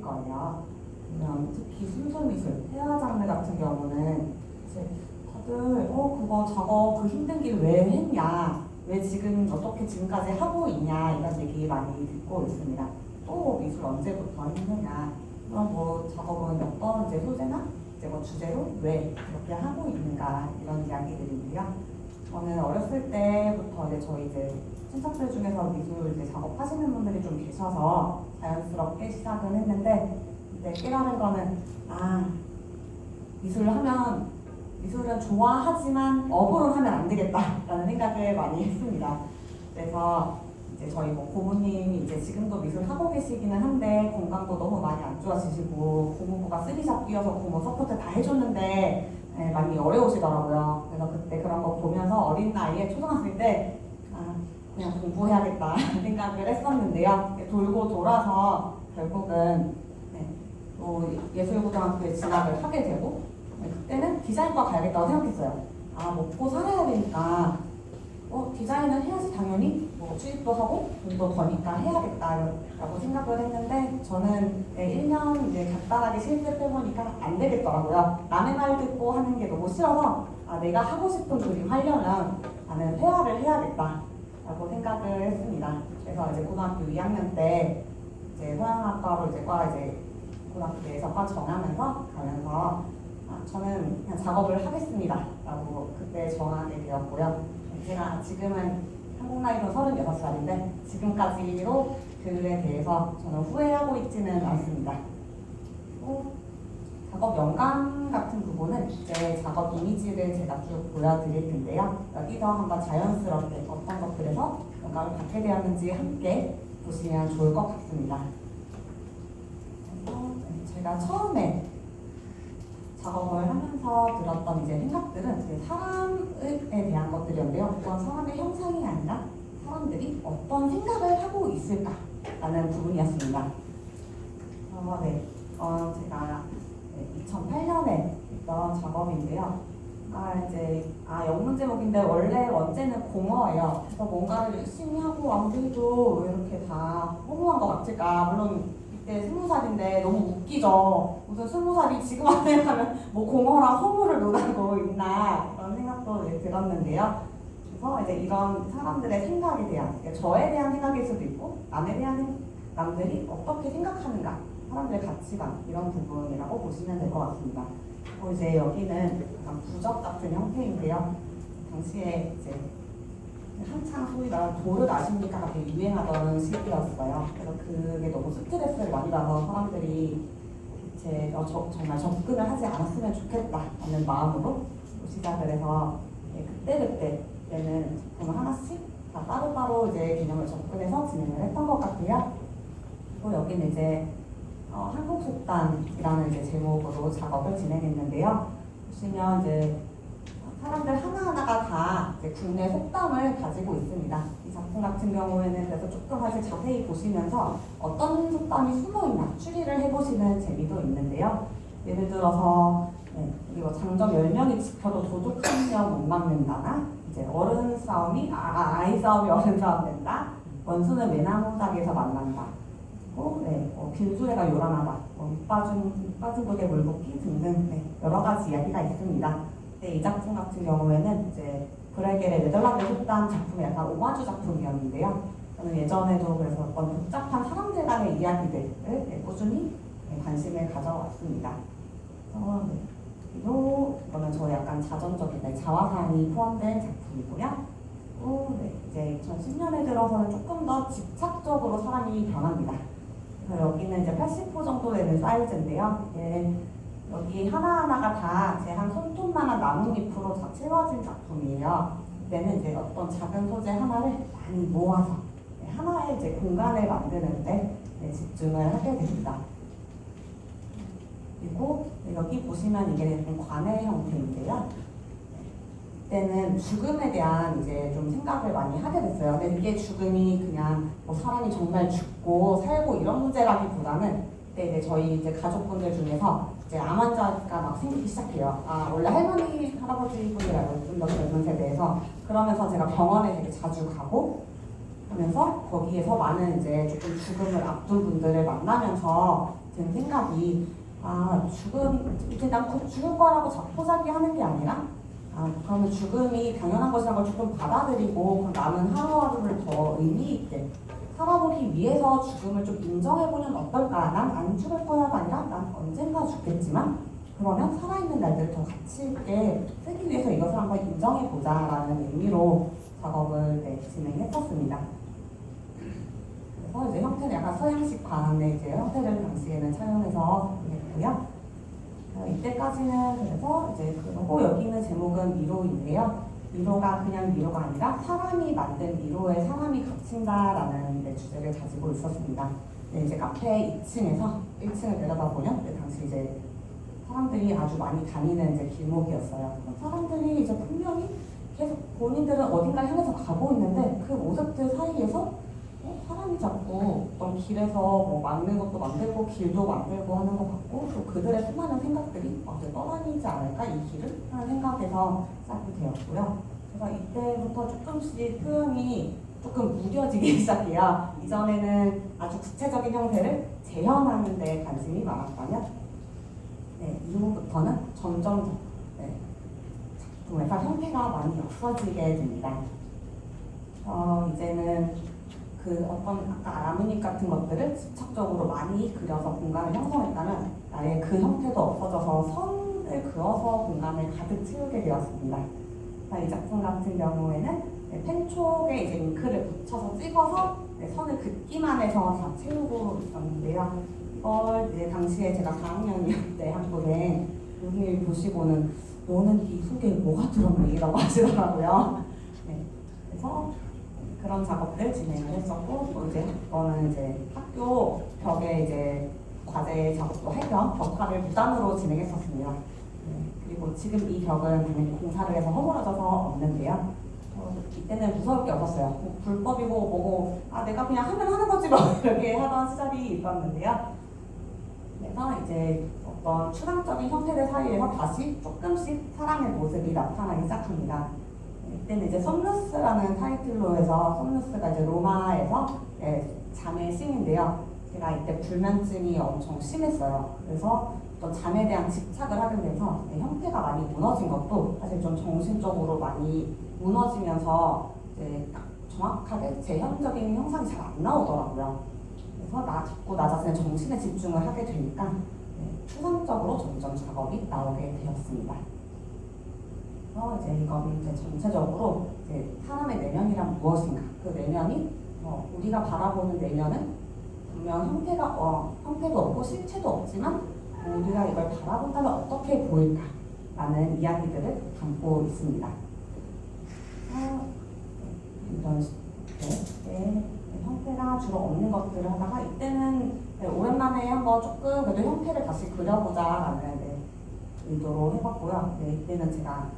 거예요. 그러면 특히 순수미술, 회화 장르 같은 경우는 이제 다들 그거 작업 그 힘든 길 왜 했냐, 왜 지금 어떻게 지금까지 하고 있냐 이런 얘기 많이 듣고 있습니다. 또 미술 언제부터 했느냐, 그럼 뭐 작업은 어떤 이제 소재나 이제 뭐 주제로 왜 그렇게 하고 있는가 이런 이야기들인데요. 저는 어렸을 때부터 이제 저희 이제 친척들 중에서 미술 이제 작업하시는 분들이 좀 계셔서 자연스럽게 시작은 했는데, 이제 깨달은 거는 미술은 좋아하지만 업으로 하면 안 되겠다라는 생각을 많이 했습니다. 그래서 이제 저희 뭐 고모님이 이제 지금도 미술 하고 계시기는 한데 건강도 너무 많이 안 좋아지시고 고모부가 쓰리잡 뛰어서 고모 서포트 다 해줬는데 많이 어려우시더라고요. 그래서 그때 그런 거 보면서 어린 나이에 초등학생 때 그냥 공부해야겠다 생각을 했었는데요. 돌고 돌아서 결국은 또 예술고등학교에 진학을 하게 되고, 그때는 디자인과 가야겠다고 생각했어요. 먹고 살아야 되니까 디자인은 해야지 당연히 뭐 취직도 하고 돈도 버니까 해야겠다라고 생각을 했는데, 저는 1년 이제 간단하게 실습해보니까 안 되겠더라고요. 남의 말 듣고 하는 게 너무 싫어서 내가 하고 싶은 그림 하려면 나는 회화를 해야겠다라고 생각을 했습니다. 그래서 이제 고등학교 2학년 때 이제 서양학과로 이제 고등학교에서 과 정하면서 가면서 저는 그냥 작업을 하겠습니다 라고 그때 정하게 되었고요. 제가 지금은 한국 나이로 36살인데 지금까지로 그에 대해서 저는 후회하고 있지는 않습니다. 작업 영감 같은 부분은 이제 작업 이미지를 제가 쭉 보여드릴 텐데요. 여기서 한번 자연스럽게 어떤 것들에서 영감을 받게 되었는지 함께 보시면 좋을 것 같습니다. 제가 처음에 작업을 하면서 들었던 이제 생각들은 이제 사람에 대한 것들이었는데요. 그건 사람의 형상이 아니라 사람들이 어떤 생각을 하고 있을까라는 부분이었습니다. 제가 2008년에 했던 작업인데요. 영문 제목인데 원래 원제는 공허예요. 그래서 뭔가를 열심히 하고 완벽도 왜 이렇게 다 허무한 것 같을까. 물론 이때 20살인데 너무 웃기죠. 무슨 20살이 지금 안에 가면 뭐 공허랑 허무를 논하고 있나 그런 생각도 들었는데요. 그래서 이제 이런 사람들의 생각에 대한, 저에 대한 생각일 수도 있고 남들이 어떻게 생각하는가, 사람들의 가치관 이런 부분이라고 보시면 될 것 같습니다. 그리고 이제 여기는 약간 부적 같은 형태인데요. 당시에 이제 한창 소위 말하는 도를 아십니까? 되게 유행하던 시기였어요. 그래서 그게 너무 스트레스를 많이 받아서 사람들이 정말 접근을 하지 않았으면 좋겠다라는 마음으로 시작을 해서 그때는 작품을 하나씩 다 따로따로 이제 개념을 접근해서 진행을 했던 것 같고요. 그리고 여기는 이제 한국속단이라는 이제 제목으로 작업을 진행했는데요. 보시면 이제 사람들 하나하나가 다 이제 국내 속담을 가지고 있습니다. 이 작품 같은 경우에는 그래서 조금 사실 자세히 보시면서 어떤 속담이 숨어있나 추리를 해보시는 재미도 있는데요. 예를 들어서 여기 뭐 장정 10명이 지켜도 도둑 1명 못 막는다나, 이제 아이 싸움이 어른 싸움 된다, 원수는 외나무다리에서 만난다, 빈수레가 요란하다, 밑 빠진 독에 물 붓기 등등 여러 가지 이야기가 있습니다. 이 작품 같은 경우에는 이제 브레겔의 네덜란드 속담 작품이 약간 오마주 작품이었는데요. 저는 예전에도 그래서 어떤 복잡한 사람들 간의 이야기들을 꾸준히 관심을 가져왔습니다. 그리고 이거는 저의 약간 자전적인 자화상이 포함된 작품이고요. 이제 2010년에 들어서는 조금 더 집착적으로 사람이 변합니다. 그래서 여기는 이제 80호 정도 되는 사이즈인데요. 여기 하나하나가 다 제 한 손톱만한 나뭇잎으로 다 채워진 작품이에요. 이때는 이제 어떤 작은 소재 하나를 많이 모아서 하나의 이제 공간을 만드는데 집중을 하게 됩니다. 그리고 여기 보시면 이게 좀 관의 형태인데요. 이때는 죽음에 대한 이제 좀 생각을 많이 하게 됐어요. 근데 이게 죽음이 그냥 뭐 사람이 정말 죽고 살고 이런 문제라기보다는 이제 저희 이제 가족분들 중에서 이제 암 환자가 막 생기기 시작해요. 원래 할머니, 할아버지 분이라고 좀 더 젊은 세대에서. 그러면서 제가 병원에 되게 자주 가고 하면서 거기에서 많은 이제 조금 죽음을 앞둔 분들을 만나면서 든 생각이 이제 난 곧 죽을 거라고 자포자기 하는 게 아니라 그러면 죽음이 당연한 것이라는 걸 조금 받아들이고 남은 하루하루를 더 의미 있게 살아보기 위해서 죽음을 좀 인정해보면 어떨까? 난 안 죽을 거야가 아니라 난 언젠가 죽겠지만 그러면 살아있는 날들을 더 가치 있게 쓰기 위해서 이것을 한번 인정해보자라는 의미로 작업을 진행했었습니다. 그래서 이제 형태는 약간 서양식 관의 이제 형태를 당시에는 차용해서 했고요. 이때까지는 그래서 이제 그러고 여기 있는 제목은 미로인데요. 미로가 그냥 미로가 아니라 사람이 만든 미로에 사람이 갇힌다라는 주제를 가지고 있었습니다. 이제 카페 2층에서 1층을 내려다 보면 당시 이제 사람들이 아주 많이 다니는 이제 길목이었어요. 사람들이 이제 분명히 계속 본인들은 어딘가 향해서 가고 있는데 그 모습들 사이에서 사람이 자꾸 어떤 길에서 뭐 막는 것도 만들고 길도 만들고 하는 것 같고 또 그들의 수많은 생각들이 어제 떠다니지 않을까 이 길을 하는 생각에서 시작이 되었고요. 그래서 이때부터 조금씩 표현이 조금 무뎌지기 시작해요. 이전에는 아주 구체적인 형태를 재현하는 데 관심이 많았다면 이후부터는 점점 작품에서 형태가 많이 없어지게 됩니다. 이제는 그 어떤 아까 나뭇잎 같은 것들을 집착적으로 많이 그려서 공간을 형성했다면 아예 그 형태도 없어져서 선을 그어서 공간을 가득 채우게 되었습니다. 이 작품 같은 경우에는 펜촉에 이제 잉크를 붙여서 찍어서 선을 긋기만 해서 다 채우고 있었는데요. 이걸 이제 당시에 제가 4학년이었을 때 한 분의 교수님이 보시고는 너는 이 속에 뭐가 들었니? 라고 하시더라고요. 그래서 그런 작업들 진행을 했었고 또 이제 이거는 이제 학교 벽에 이제 과제 작업도 할 겸 벽화를 무단으로 진행했었습니다. 그리고 지금 이 벽은 당연히 공사를 해서 허물어져서 없는데요. 이때는 무서울 게 없었어요. 뭐 불법이고 뭐고 내가 그냥 하면 하는 거지 뭐 이렇게 하던 시절이 있었는데요. 그래서 이제 어떤 추상적인 형태들 사이에서 다시 조금씩 사람의 모습이 나타나기 시작합니다. 이때는 이제 솜누스라는 타이틀로 해서 솜누스가 이제 로마에서 잠의 신인데요. 제가 이때 불면증이 엄청 심했어요. 그래서 또 잠에 대한 집착을 하게 돼서 형태가 많이 무너진 것도 사실 좀 정신적으로 많이 무너지면서 이제 정확하게 재현적인 형상이 잘 안 나오더라고요. 그래서 자꾸 나 자신의 정신에 집중을 하게 되니까 추상적으로 점점 작업이 나오게 되었습니다. 이제 이건 이제 전체적으로 이제 사람의 내면이란 무엇인가, 그 내면이 우리가 바라보는 내면은 분명 형태도 없고 실체도 없지만 우리가 이걸 바라본다면 어떻게 보일까라는 이야기들을 담고 있습니다. 이런 식의 형태가 주로 없는 것들을 하다가 이때는 오랜만에 한번 조금 그래도 형태를 다시 그려보자라는 의도로 해봤고요. 이때는 제가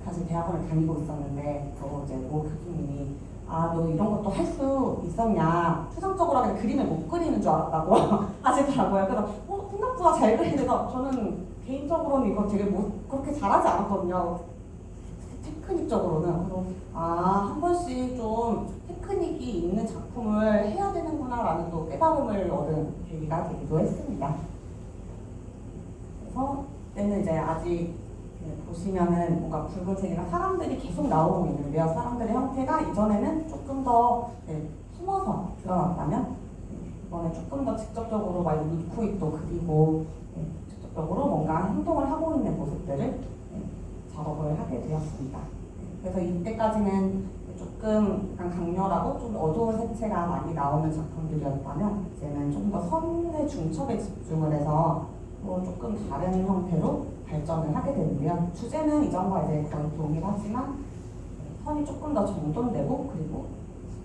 사실 대학원을 다니고 있었는데 또 이제 모 교수님이 너 이런 것도 할 수 있었냐, 추상적으로 그냥 그림을 못 그리는 줄 알았다고 하시더라고요. 그래서 생각보다 잘 그리면서 저는 개인적으로는 이거 되게 그렇게 잘하지 않았거든요. 테크닉적으로는. 그래서 한 번씩 좀 테크닉이 있는 작품을 해야 되는구나라는 또 깨달음을 얻은 계기가 되기도 했습니다. 그래서 그때는 이제 아직 보시면은 뭔가 붉은색이나 사람들이 계속 나오고 있는데요. 사람들의 형태가 이전에는 조금 더 숨어서 드러났다면 이번에 조금 더 직접적으로 막 입구입도 그리고 직접적으로 뭔가 행동을 하고 있는 모습들을 작업을 하게 되었습니다. 그래서 이때까지는 조금 약간 강렬하고 좀 어두운 색채가 많이 나오는 작품들이었다면 이제는 좀 더 선의 중첩에 집중을 해서 조금 다른 형태로 발전을 하게 되는데요. 주제는 이전과 이제 거의 동일하지만 선이 조금 더 정돈되고 그리고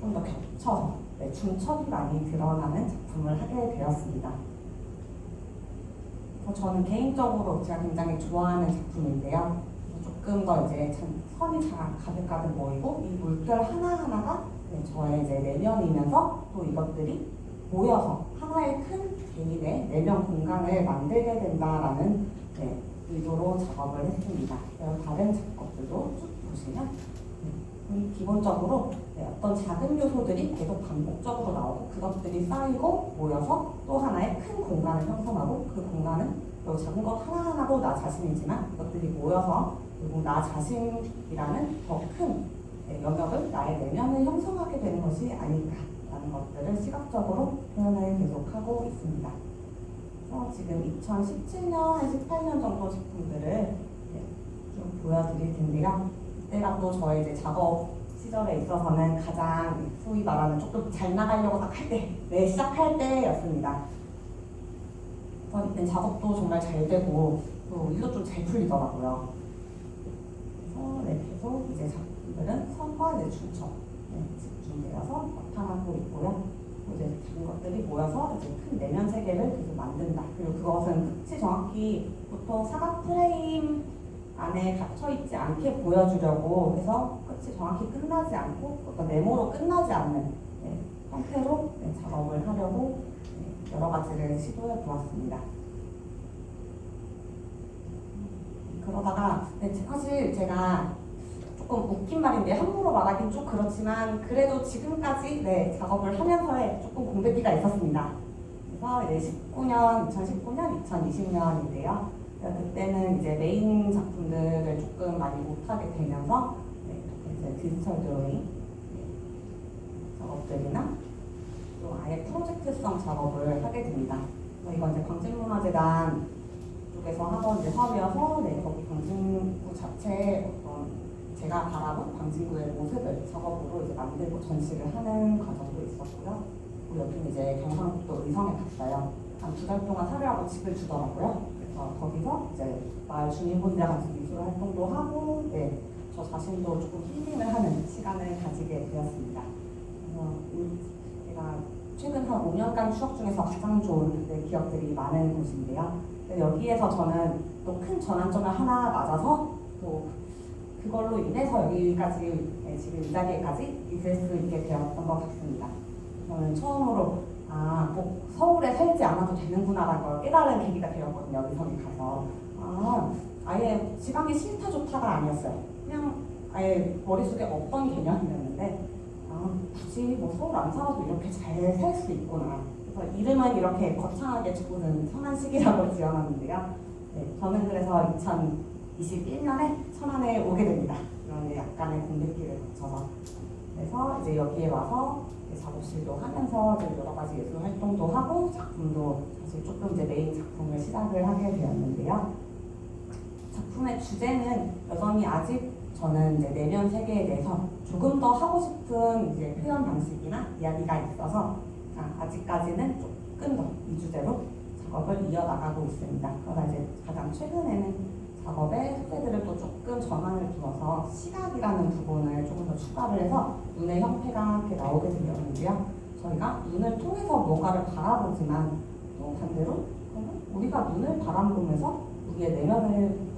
좀 더 겹쳐서 중첩이 많이 드러나는 작품을 하게 되었습니다. 저는 개인적으로 제가 굉장히 좋아하는 작품인데요. 조금 더 이제 선이 잘 가득가득 모이고 이 물결 하나하나가 저의 이제 내면이면서 또 이것들이 모여서 하나의 큰 개인의 내면 공간을 만들게 된다라는 의도로 작업을 했습니다. 다른 작업들도 쭉 보시면 기본적으로 어떤 작은 요소들이 계속 반복적으로 나오고 그것들이 쌓이고 모여서 또 하나의 큰 공간을 형성하고 그 공간은 또 작은 것 하나하나도 나 자신이지만 그것들이 모여서 그리고 나 자신이라는 더 큰 영역을 나의 내면을 형성하게 되는 것이 아닐까라는 것들을 시각적으로 표현을 계속하고 있습니다. 지금 2017년, 18년 정도 제품들을 좀 보여드릴 텐데요. 이때가 또 저의 이제 작업 시절에 있어서는 가장 소위 말하는 조금 잘 나가려고 딱 할 때, 시작할 때였습니다. 그래서 이때 작업도 정말 잘 되고 또 일도 좀 잘 풀리더라고요. 그래서 계속 이제 작품들은 선과 중첩 집중되어서 나타나고 있고요. 이제 작은 것들이 모여서 이제 큰 내면 세계를 계속 만든다. 그리고 그것은 끝이 정확히 보통 사각 프레임 안에 갇혀 있지 않게 보여주려고 해서 끝이 정확히 끝나지 않고 어떤 네모로 끝나지 않는 형태로 작업을 하려고 여러 가지를 시도해 보았습니다. 그러다가 사실 제가 조금 웃긴 말인데 함부로 말하긴 좀 그렇지만 그래도 지금까지 작업을 하면서의 조금 공백기가 있었습니다. 그래서 이제 2019년, 2020년인데요. 그때는 이제 메인 작품들을 조금 많이 못하게 되면서 이제 디지털 드로잉 작업들이나 또 아예 프로젝트성 작업을 하게 됩니다. 이건 이제 광진문화재단 쪽에서 하던 이제 사업이어서 거기 광진구 자체에 어떤 제가 바라본 광진구의 모습을 작업으로 이제 만들고 전시를 하는 과정도 있었고요. 그리고 여기는 이제 경상북도 의성에 갔어요. 한 2달 동안 살으라고 집을 주더라고요. 그래서 거기서 이제 마을 주민분들 같이 미술 활동도 하고, 저 자신도 조금 힐링을 하는 시간을 가지게 되었습니다. 그래서 제가 최근 한 5년간 추억 중에서 가장 좋은 기억들이 많은 곳인데요. 여기에서 저는 또 큰 전환점을 하나 맞아서 또 그걸로 인해서 여기까지 지금 이 자리에까지 있을 수 있게 되었던 것 같습니다. 저는 처음으로 꼭 서울에 살지 않아도 되는구나라는 걸 깨달은 계기가 되었거든요. 의성에 가서 아예 지방이 싫다 좋다가 아니었어요. 그냥 아예 머릿속에 없던 개념이었는데 굳이 뭐 서울 안 살아도 이렇게 잘 살 수 있구나. 그래서 이름은 이렇게 거창하게 적고는 천안시기라고 지어놨는데요. 저는 그래서 2021년에 천안에 오게 됩니다. 그런 약간의 공백기를 거쳐서. 그래서 이제 여기에 와서 작업실도 하면서 여러 가지 예술 활동도 하고 작품도 사실 조금 이제 메인 작품을 시작을 하게 되었는데요. 작품의 주제는 여전히 아직 저는 이제 내면 세계에 대해서 조금 더 하고 싶은 이제 표현 방식이나 이야기가 있어서 아직까지는 조금 더 이 주제로 작업을 이어나가고 있습니다. 그러나 이제 가장 최근에는 작업의 소재들을 또 조금 전환을 두어서 시각이라는 부분을 조금 더 추가를 해서 눈의 형태가 이렇게 나오게 되었는데요. 저희가 눈을 통해서 뭔가를 바라보지만 또 반대로 우리가 눈을 바라보면서 우리의 내면을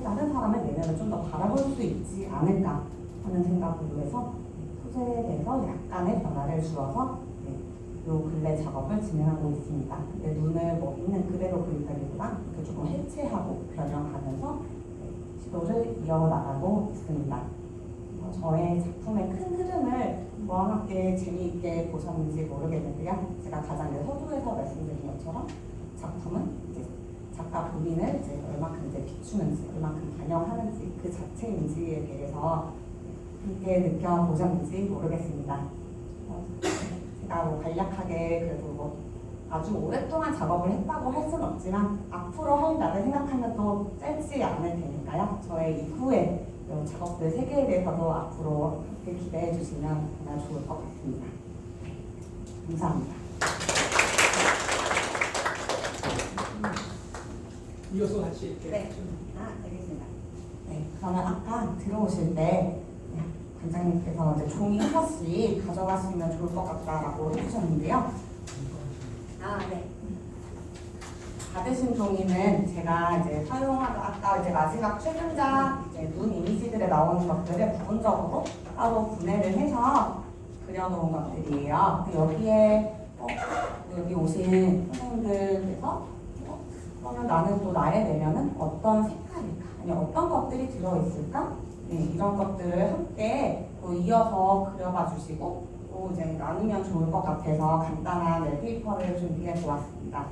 다른 사람의 내면을 좀 더 바라볼 수 있지 않을까 하는 생각으로 해서 소재에 대해서 약간의 변화를 주어서 요 근래 작업을 진행하고 있습니다. 근데 눈을 뭐 있는 그대로 그리다기보다 이렇게 조금 해체하고 변형하면서 시도를 이어나가고 있습니다. 저의 작품의 큰 흐름을 뭐와 함께 재미있게 보셨는지 모르겠는데요. 제가 가장 서두에서 말씀드린 것처럼 작품은 이제 작가 본인을 이제 얼마큼 이제 비추는지, 얼마큼 반영하는지 그 자체인지에 대해서 함께 느껴보셨는지 모르겠습니다. 제가 뭐 간략하게 그래도 뭐 아주 오랫동안 작업을 했다고 할 수는 없지만 앞으로 할 날을 생각하면 또 짧지 않을 테니까요. 저의 이후에 작업들 세계에 대해서도 앞으로 함께 기대해 주시면 정말 좋을 것 같습니다. 감사합니다. 이어서 같이 이렇게. 네. 알겠습니다. 그러면 아까 들어오실 때 관장님께서 이제 종이 하나씩 가져가시면 좋을 것 같다라고 해주셨는데요. 네. 받으신 종이는 제가 이제 사용하다 아까 이제 마지막 최근작 눈 이미지들에 나오는 것들을 부분적으로 따로 분해를 해서 그려놓은 것들이에요. 여기에 여기 오신 선생님들께서 그러면 나는 또 나의 내면은 어떤 색깔일까? 아니 어떤 것들이 들어있을까? 네, 이런 것들을 함께 또 이어서 그려봐 주시고 또 이제 나누면 좋을 것 같아서 간단한 페이퍼를 준비해 보았습니다.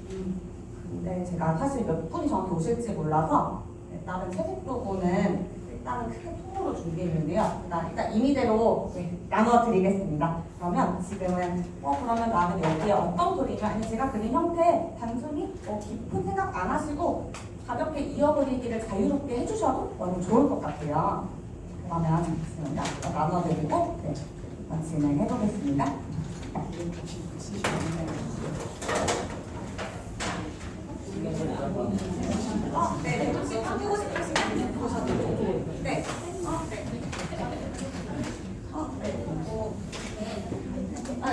근데 제가 사실 몇 분이 저한테 오실지 몰라서 다른 채색 부분은 일단은 크게 통으로 준비했는데요. 일단 임의대로 나눠드리겠습니다. 그러면 지금은 그러면 나는 여기에 어떤 그림을 아니 제가 그린 형태 단순히 깊은 생각 안 하시고 가볍게 이어그리기를 자유롭게 해주셔도 너무 좋을 것 같아요. 그러면 잠시만요. 나눠드리고 진행해 보겠습니다. 네, 혹시 바꾸고 싶으시면 보셔도 되고. 네.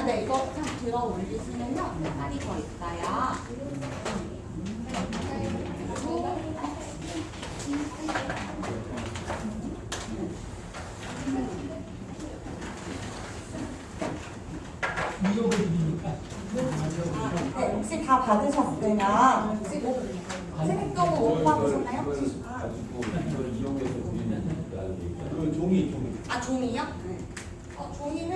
네, 이거 좀 들어 올리시면요. 색깔이 더 있어요. 이거 그립니까? 네, 혹시 다 받으셨으면 혹시 채색 도구 못 받으셨나요? 이걸 이용해서 드리는 그 종이. 아, 종이요? 종이는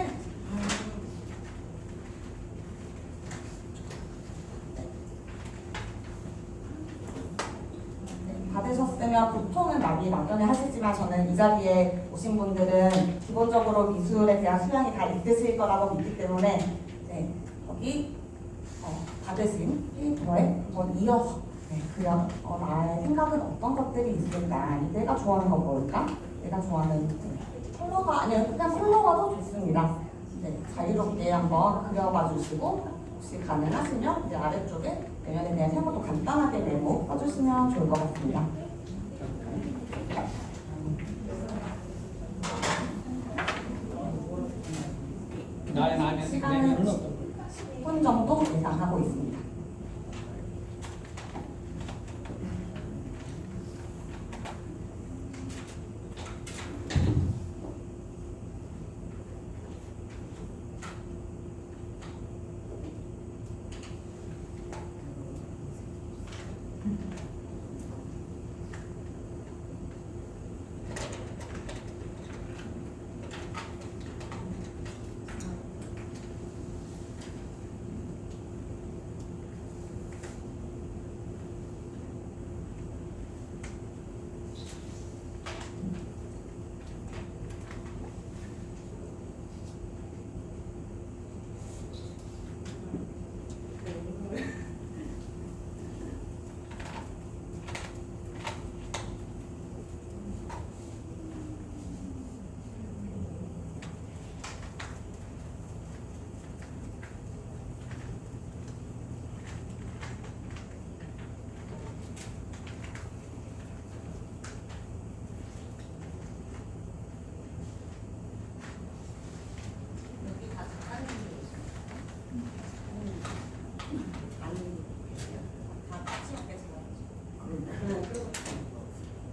받으셨으면 보통은 막연히 하시지만 저는 이 자리에 오신 분들은 기본적으로 미술에 대한 소양이 다 있으실 거라고 믿기 때문에 여기 받으신 페이퍼에 한번 이어서 그냥 나의 생각은 어떤 것들이 있을까? 내가 좋아하는 건 뭘까? 내가 좋아하는 컬러가 아니면 그냥 컬러가도 좋습니다. 자유롭게 한번 그려봐 주시고 혹시 가능하시면 이제 아래쪽에 내면에 대한 세모도 간단하게 메모 써주시면 좋을 것 같습니다. 나의 시간은 내면은 어떤 10분 정도 예상하고 있습니다.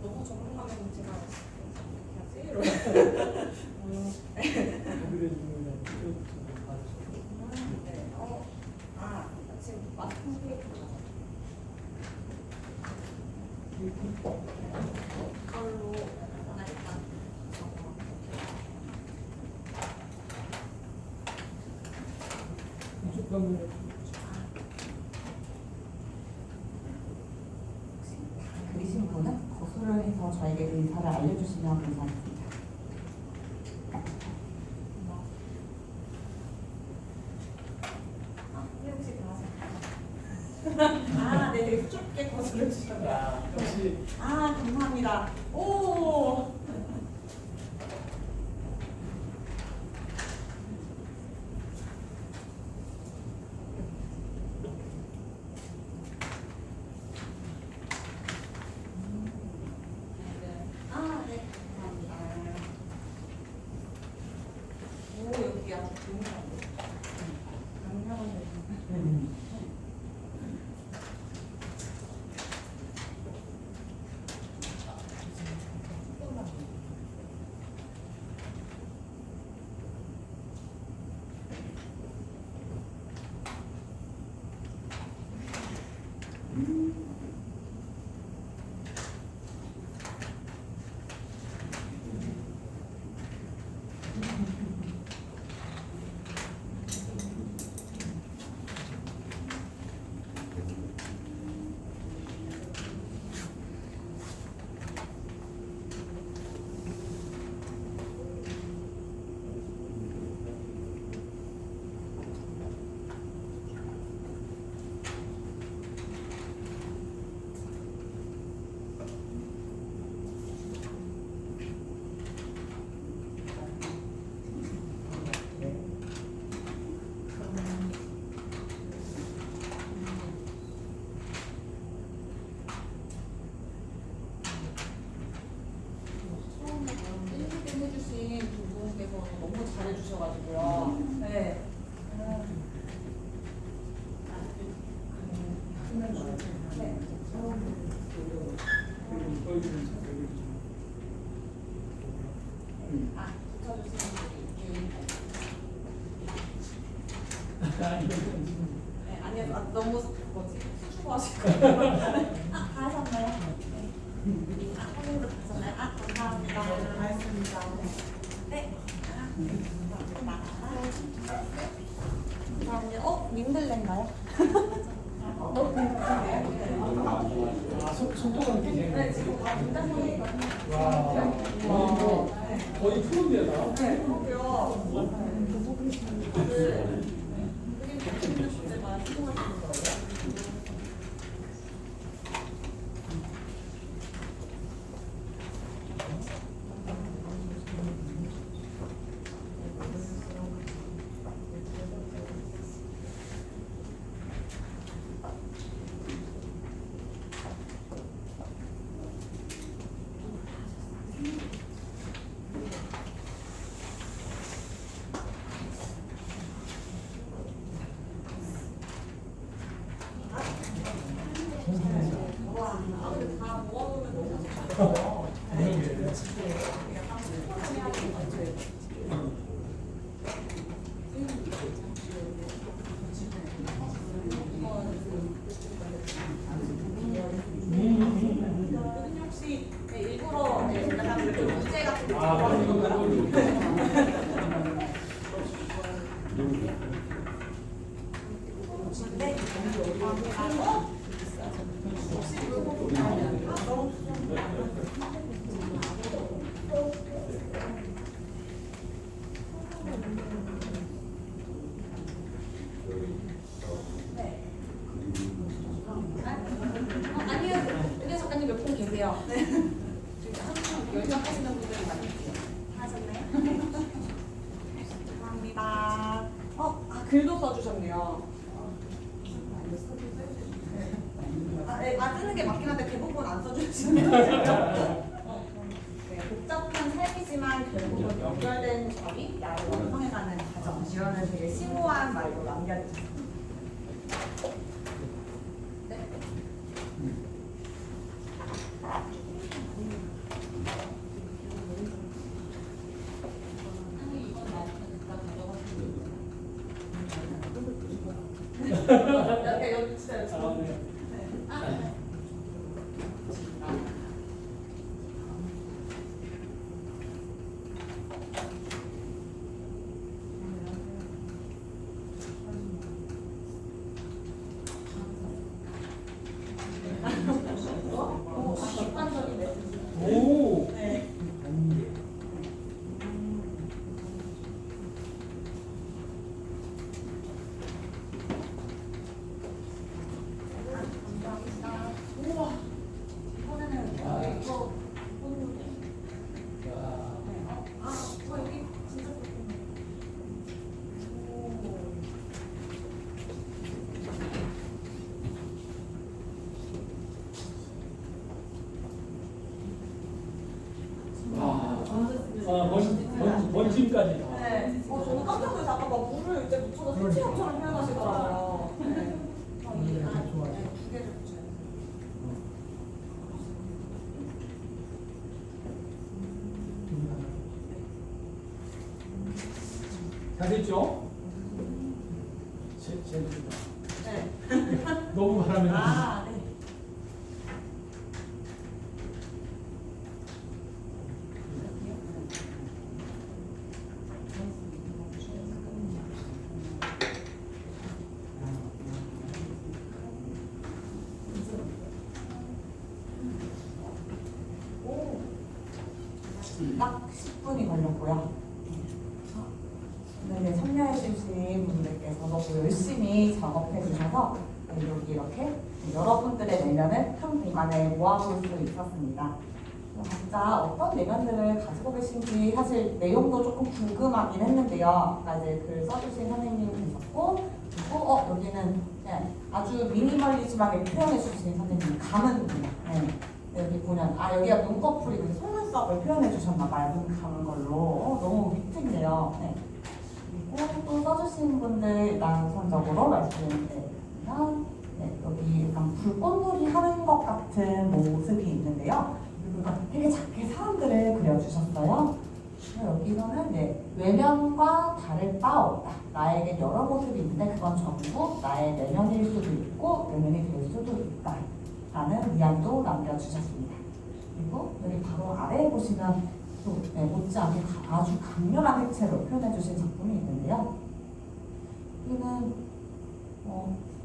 너무 전문가면 제가 지금 마스크 걸로 하나 일단 이쪽 가면 그리신 분은 거수를 해서 저에게 의사를 알려주시면 감사하겠습니다. 혹시 다 네, 되게 좁게 거수를 주셨네요. 역시 감사합니다. 오. 네, 감사합니다. 오, 여기 아주 좋은 거 같아요. 아, 붙여주시는 분이 네, 아니요, 너무 뭐지? 수줍어하시고. 아, 다 하셨나요? 네. 아, 선생님도 다 하셨나요? 아, 감사합니다. 다 했습니다. 네. 감사합니다. 민들레인가요? 너무 궁금해요. 아, 손톱은 굉장히. 네, 지금 다 긴장하고 있거든요. 와, 거의 프로인데요. 네, 그러게요. 되게 재밌는 주제만 시도하시는 거예요. 아, 근데 다 모아놓으면 너무 좋죠. 혹시 일부러 약간 이렇게 문제 같은 거 좋아하는 건가요? 네, 감사합니다. 혹시 물어보고 너무 네. 아니요, 근데 작가님 몇 분 계세요? 네. 항상 열정하시는 분들이 많이 계세요. 하셨나요? 감사합니다. 글도 써주셨네요. 네, 쓰는 게 맞긴 한데 대부분 안 써주시네요. 네, 복잡한 삶이지만 결국은 연결된 점이 나를 완성해가는 과정. 이거는 되게 심오한 말로 남겨주셨습니다. 네. 여기 진짜 객관적인 메시지. 오. 네. 감사합니다. 우와. 이번에는 이거 보는데. 여기 진짜 좋겠네. 원심까지. 네. 저는 깜짝 놀라서 아까 막 물을 이제 묻혀서 스티커처럼 표현하시더라고요. 네. 좋아요. 두 개를 붙여요. 잘했죠? 네. 너무 바라면 네. 딱 10분이 걸렸고요. 네, 참여해 주신 분들께서 너무 열심히 작업해 주셔서 여기 이렇게 여러분들의 내면을 한 공간에 모아볼 수 있었습니다. 각자 어떤 내면들을 가지고 계신지 사실 내용도 조금 궁금하긴 했는데요. 아까 이제 글 써주신 선생님이 계셨고, 그리고 여기는 아주 미니멀리즘하게 표현해 주신 선생님이 감은 분이에요. 네, 여기 보면 여기가 눈꺼풀이고 속눈썹을 표현해 주셨나봐요. 눈 감은 걸로. 너무 위트네요. 네. 그리고 또 써주신 분들 일단 우선적으로 말씀드리면 네, 여기 약간 불꽃놀이 하는 것 같은 모습이 있는데요. 그리고 되게 작게 사람들을 그려주셨어요. 여기서는 외면과 다를 바 없다. 나에게 여러 모습이 있는데 그건 전부 나의 내면일 수도 있고 외면이 될 수도 있다. 라는 이야기도 남겨주셨습니다. 그리고 여기 바로 아래에 보시면 또 못지않게 아주 강렬한 색채로 표현해주신 작품이 있는데요. 여기는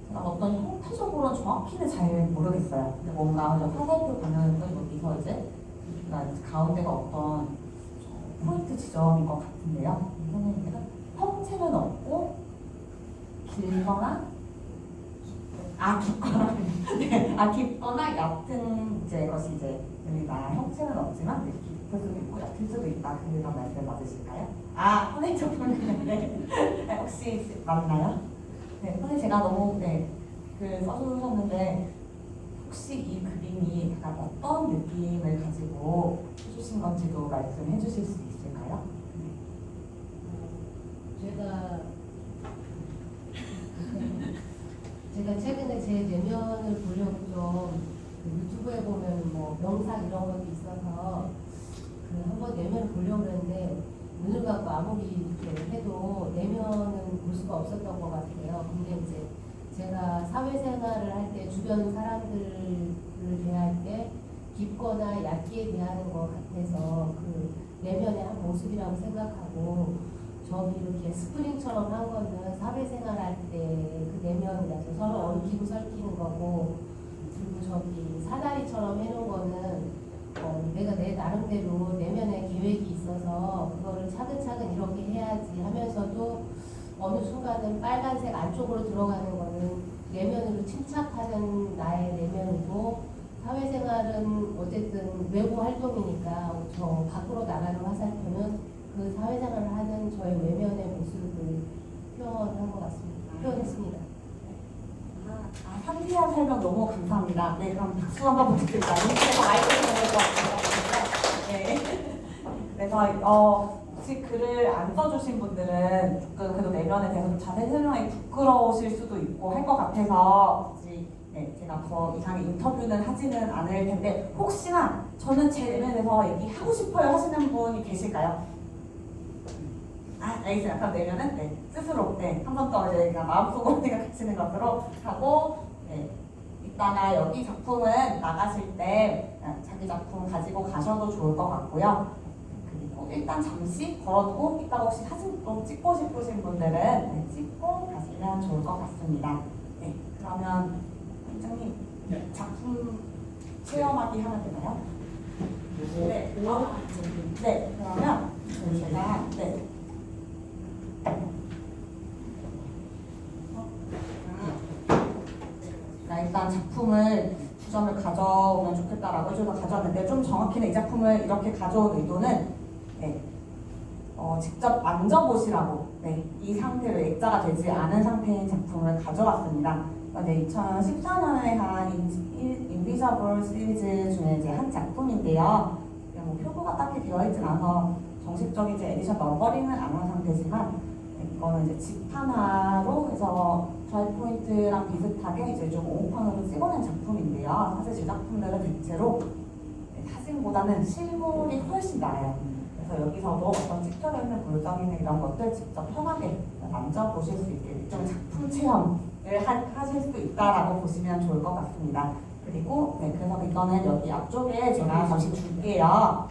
제가 어떤 형태적으로는 정확히는 잘 모르겠어요. 근데 뭔가 화살표 방향을 여기서 이제 가운데가 어떤 포인트 지점인 것 같은데요. 이거는 형체는 없고 길거나 깊거나 깊거나 얕은 이제 것이 이제 여기가 형체는 없지만 깊을 수도 있고 얕을 수도 있다. 그런 말씀 맞으실까요? 선생님 네. 혹시 맞나요? 네, 선생님 제가 너무 글 써주셨는데 혹시 이 그림이 약간 어떤 느낌을 가지고 해주신 건지도 말씀해 주실 수 있을까요? 제가 최근에 제 내면을 보려고 좀 유튜브에 보면 뭐 명상 이런 것도 있어서 한번 내면을 보려고 했는데 눈을 감고 아무리 이렇게 해도 내면은 볼 수가 없었던 것 같아요. 근데 이제 제가 사회생활을 할 때 주변 사람들을 대할 때 깊거나 얕게 대하는 것 같아서 그 내면의 한 모습이라고 생각하고 저기 이렇게 스프링처럼 한 거는 사회생활 할 때 그 내면이라서 서로 얽히고 설키는 거고 그리고 저기 사다리처럼 해놓은 거는 내가 내 나름대로 내면의 계획이 있어서 그거를 차근차근 이렇게 해야지 하면서도 어느 순간은 빨간색 안쪽으로 들어가는 거는 내면으로 침착하는 나의 내면이고 사회생활은 어쨌든 외부 활동이니까 저 밖으로 나가는 화살표는 그 사회생활을 하는 저의 외면의 모습을 표현한 것 같습니다. 표현했습니다. 상세한 설명 너무 감사합니다. 네, 그럼 박수 한번 부탁드립니다. 이렇게 마이크 되는 것 같아요. 네. 그래서 혹시 글을 안 써주신 분들은 조금 그래도 내면에 대해서 자세히 설명이 부끄러우실 수도 있고 할 것 같아서 혹시 제가 더 이상의 인터뷰는 하지는 않을 텐데 혹시나 저는 제 내면에 대해서 얘기하고 싶어요 하시는 분이 계실까요? 알겠습니다. 그럼 내면은 스스로 한 번 더 이제 그냥 마음속으로 생각하시는 것으로 하고 이따가 여기 작품은 나가실 때 자기 작품 가지고 가셔도 좋을 것 같고요. 그리고 일단 잠시 걸어두고 이따가 혹시 사진도 찍고 싶으신 분들은 찍고 가시면 좋을 것 같습니다. 네, 그러면 원장님 작품 체험하기 하면 되나요? 네, 그러면 제가 일단 작품을 2점을 가져오면 좋겠다라고 해줘서 가져왔는데 좀 정확히는 이 작품을 이렇게 가져온 의도는 직접 만져보시라고 이 상태로 액자가 되지 않은 상태인 작품을 가져왔습니다. 2014년에 한 인비저블 시리즈 중에 이제 한 작품인데요. 뭐 표고가 딱히 되어있진 않아서 정식적인 이제 에디션 넘버링은 안 한 상태지만 이거는 이제 집 하나로 해서 드라이 포인트랑 비슷하게 이제 좀 오판으로 찍어낸 작품인데요. 사실 제 작품들은 대체로 사진보다는 실물이 훨씬 나아요. 그래서 여기서도 어떤 찍혀져 있는 물감이나 이런 것들 직접 편하게 만져보실 수 있게 일종의 작품 체험을 하실 수 있다라고 보시면 좋을 것 같습니다. 그리고 그래서 이거는 여기 앞쪽에 제가 잠시 줄게요.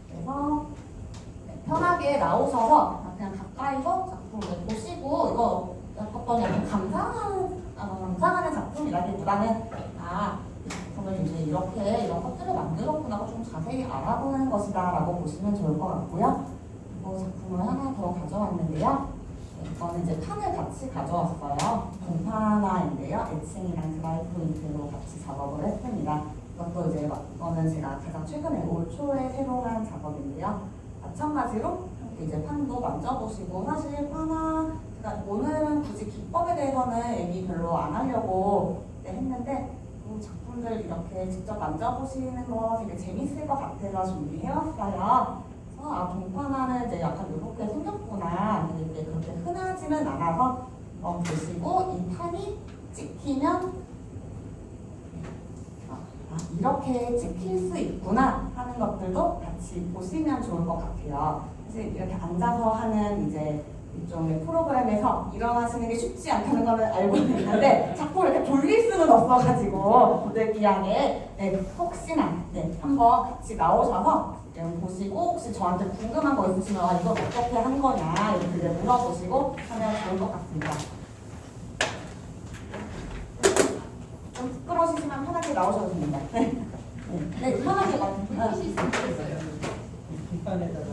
그래서 편하게 나오셔서 그냥 가까이서 작품을 보시고 이거 어떤 약간 감상하는 작품이라기보다는 이 작품을 이제 이렇게 이런 것들을 만들었구나 하고 좀 자세히 알아보는 것이다라고 보시면 좋을 것 같고요. 그리고 작품을 하나 더 가져왔는데요. 이거는 이제 판을 같이 가져왔어요. 동판화인데요. 애칭이랑 드라이 포인트로 같이 작업을 했습니다. 이것도 이제 이거는 제가 가장 최근에 올 초에 새로 한 작업인데요. 마찬가지로 이제 판도 만져보시고 사실 판화 그러니까 오늘은 굳이 기법에 대해서는 얘기 별로 안 하려고 했는데 작품들 이렇게 직접 만져보시는 거 되게 재밌을 것 같아서 준비해왔어요. 그래서 동판화는 이제 약간 이렇게 생겼구나. 이게 그렇게 흔하지는 않아서 보시고 이 판이 찍히면 이렇게 찍힐 수 있구나 하는 것들도 같이 보시면 좋을 것 같아요. 사실 이렇게 앉아서 하는 이제 일종의 프로그램에서 일어나시는 게 쉽지 않다는 거는 알고 있는데 자꾸 이렇게 돌릴 수는 없어가지고 무대기양에 혹시나 한번 같이 나오셔서 보시고 혹시 저한테 궁금한 거 있으시면 이건 어떻게 한 거냐 이렇게 물어보시고 하면 좋을 것 같습니다. 좀 부끄러우시지만 편하게 나오셔도 됩니다. 네, 편하게 하실 수 있어요. 뒷판에다가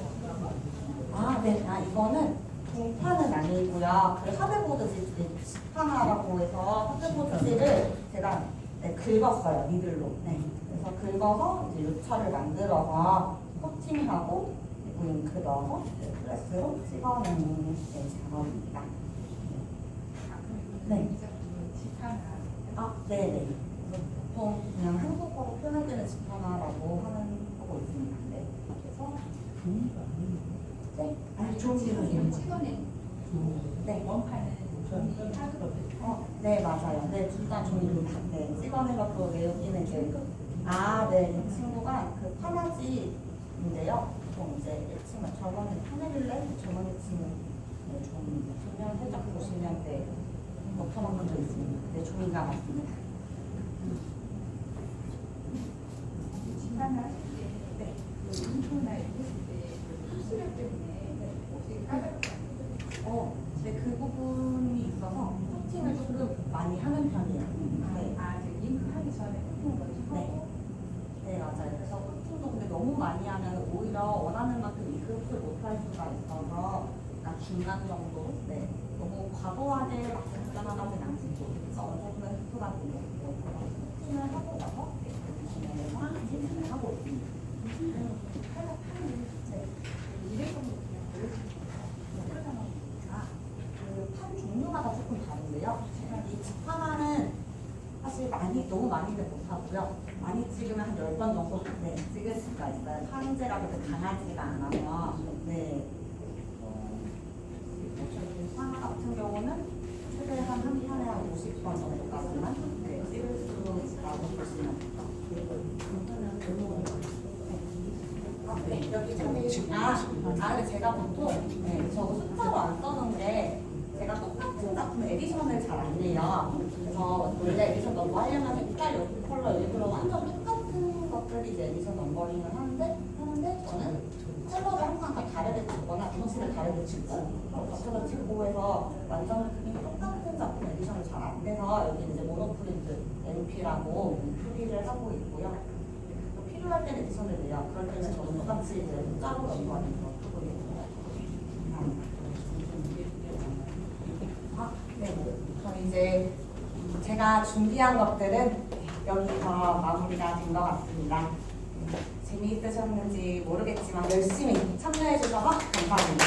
이거는 동판은 아니고요. 그 하드보드 지판화라고 해서 하드보드지를 제가 긁었어요. 니들로. 그래서 긁어서 이제 요철을 만들어서 코팅하고 잉크 넣어서 프레스로 찍어내는 작업입니다. 네. 네네. 보통 그냥 한국어로 표현할 때는 지판화라고 하고 있습니다. 네. 그래서 종이요. 네. 네, 맞아요. 네, 둘 다 종이입니다. 네, 찍어낸 것도 여기는 이제 이 친구가 그 파나지인데요. 보통 이제 친구 저번에 파네릴레 저번에 친구 종이 뒷면 살짝 보시면 넣어놓은 적 있습니다. 네, 종이가 맞습니다. 그 부분이 있어서 코팅을 조금 많이 하는 편이에요. 네, 맞아요. 그래서 코팅도 근데 너무 많이 하면 오히려 원하는 만큼 잉크를 못할 수가 있어서 약간 중간 정도. 네, 너무 과도하게 막 단단하진 않고 어느 정도 흡수가 되고 코팅을 하고 나서 진행해서 진행을 하고 있습니다. 판 종류마다 조금 다른데요. 이 지판화는 사실 너무 많이는 못하고요. 많이 찍으면 한 10번 정도 찍을 수가 있어요. 판재가 그렇게 강하지가 않아서. 네. 판화 같은 경우는 최대한 한 판에 한 50번 정도까지만 찍을 수 있다고 보시면 됩니다. 여기 근데 제가 보통 저도 숫자로 안 써놓은 게 제가 똑같은 작품 에디션을 잘 안 내요. 그래서 원래 에디션 넘버 하려면 색깔, 여기 컬러, 일부러 완전 똑같은 것들이 이제 에디션 넘버링을 하는데 저는 컬러도 항상 다 다르게 찍거나 붓을 다르게 찍고 붓을 찍고 해서 완전 그림이 똑같은 작품 에디션을 잘 안 돼서 여기 이제 모노프린트 MP라고 표기를 하고 있고요. 또 필요할 때는 에디션을 내요. 그럴 때는 저는 똑같이 이제 숫자로 넘버링을 하고 있고요. 그럼 이제 제가 준비한 것들은 여기서 마무리가 된 것 같습니다. 재미있으셨는지 모르겠지만 열심히 참여해 주셔서 감사합니다.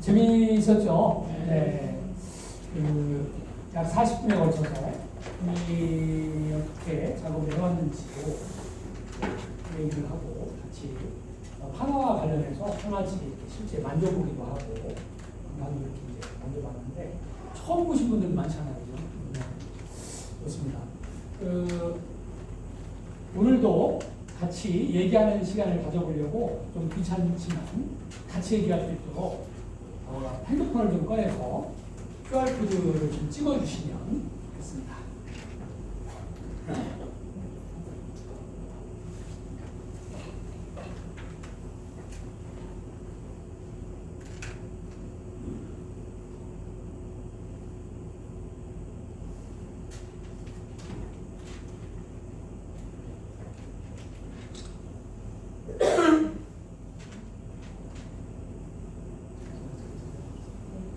재미있었죠? 네. 약 40분에 걸쳐서 어떻게 작업을 해왔는지 얘기를 하고 같이 판화와 관련해서 하나씩 실제 만져보기도 하고 나도 이렇게 이제 만져봤는데 처음 보신 분들 많잖아요. 그죠? 네. 좋습니다. 오늘도 같이 얘기하는 시간을 가져보려고 좀 귀찮지만 같이 얘기할 수 있도록 핸드폰을 좀 꺼내서 QR코드를 좀 찍어주시면 좋겠습니다.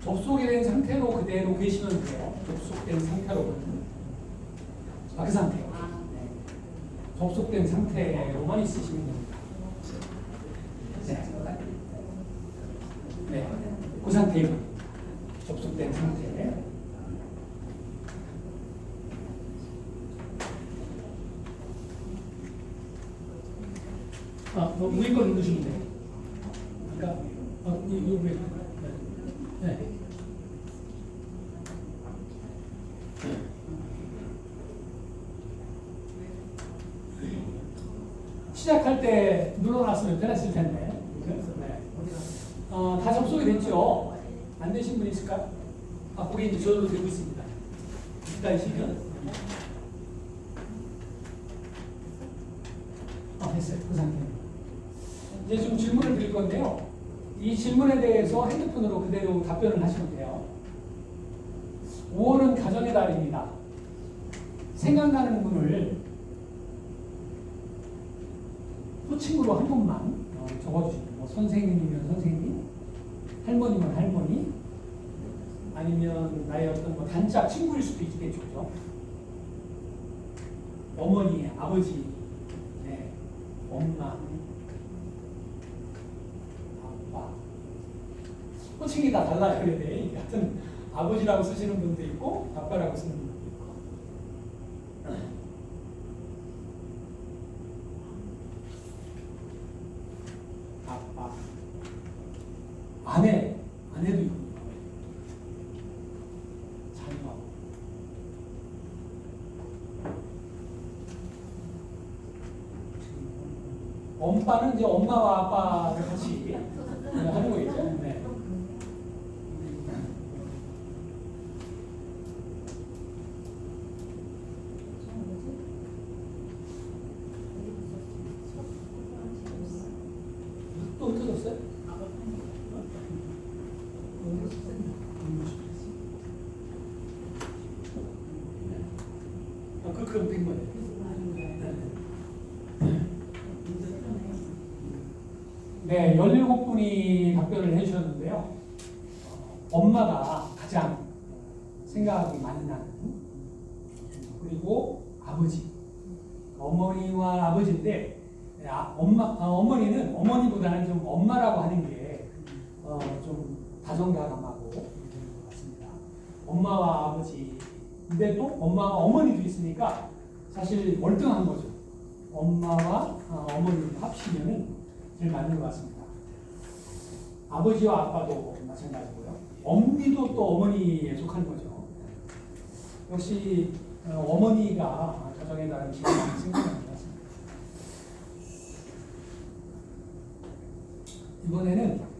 접속이 된 상태로 그대로 계시면 돼요. 접속된 상태로는. 그 상태요. 접속된 상태로만 있으시면 됩니다. 네. 그 상태로 접속된 상태. 위에 거 누르시면 돼요. 그러니까 네. 네. 시작할 때 눌러놨으면 편했을 텐데. 네. 다 접속이 됐죠? 안 되신 분 있을까? 거기 이제 저도 되고 있습니다. 기다리시면. 됐어요. 그 상태입니다. 이제 좀 질문을 드릴 건데요. 이 질문에 대해서 핸드폰으로 그대로 답변을 하시면 돼요. 5월은 가정의 달입니다. 생각나는 분을 호칭으로 한 분만 적어주시면 뭐 선생님이면 선생님, 할머니면 할머니, 아니면 나의 어떤 뭐 단짝 친구일 수도 있겠죠. 그죠? 어머니, 아버지, 네, 엄마, 아빠. 호칭이 다 달라요. 그래. 하여튼 아버지라고 쓰시는 분도 있고 아빠라고 쓰는 분도 있고. 아빠, 아내도 있고, 자녀. 엄빠는 이제 엄마와 아빠를 같이 하는 거겠죠. 네. 또 흩어졌어요? 그럼 된 거예요. 네, 17분이 답변을 해주셨는데요. 엄마가 가장 생각이 많이 나는, 그리고 아버지, 어머니와 아버지인데, 어머니는 어머니보다는 좀 엄마라고 하는 게 좀 다정다감하고 이런 것 같습니다. 엄마와 아버지, 근데 또 엄마와 어머니도 있으니까 사실 월등한 거죠. 엄마와 어머니를 합치면은 제일 맞는 것 같습니다. 아버지와 아빠도 마찬가지고요. 엄니도 또 어머니에 속하는 거죠. 역시 어머니가 가정에 대한 기억이 생각나는 것 같습니다. 이번에는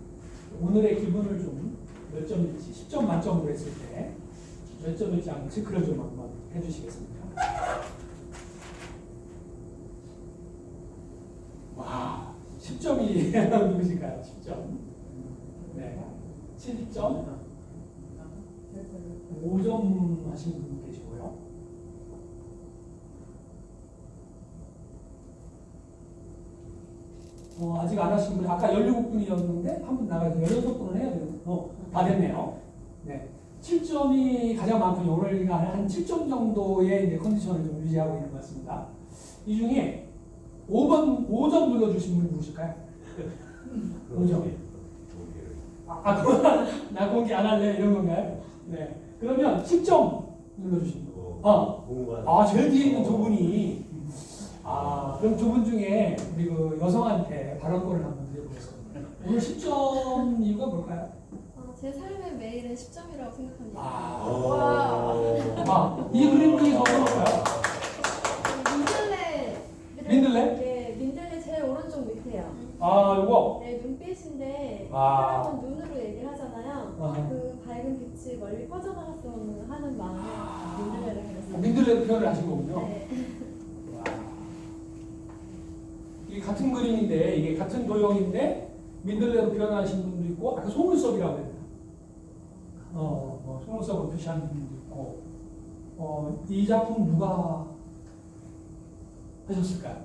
오늘의 기분을 좀 몇 점일지 10점 만점으로 했을 때 몇 점일지 한번 체크를 좀 한번 해주시겠습니까? 와, 10점이 누구실까요? 10점. 네. 7점. 5점 하신 분 계시고요. 아직 안 하신 분, 아까 17분이었는데 한 분 나가서 16분을 해야 돼요. 다 됐네요. 네. 7점이 가장 많군요. 오늘 한 7점 정도의 이제 컨디션을 좀 유지하고 있는 것 같습니다. 이 중에 5점 눌러주신 분이 누구실까요? 5점. 나 공개 안 할래? 이런 건가요? 네. 그러면 10점 눌러주신 분. 제일 뒤에 있는 두 분이. 그럼 두 분 중에 우리 그 여성한테 발언권을 한번 드려보겠습니다. 오늘 10점 이유가 뭘까요? 제 삶의 매일은 10점이라고 생각합니다. 이 그림 중에서 뭘까요? 민들레? 네, 민들레 제일 오른쪽 밑에요. 요거? 네, 눈빛인데 아. 사람은 눈으로 얘기를 하잖아요. 그 밝은 빛이 멀리 퍼져나갔으면 하는 마음에 민들레를 그렸어요. 민들레로 표현을 하신 거군요. 네. 이게 같은 그림인데, 이게 같은 도형인데, 민들레로 표현하신 분도 있고, 아까 속눈썹이라고 했나? 속눈썹으로 표시하는 분도 있고, 이 작품 누가 하셨을까요?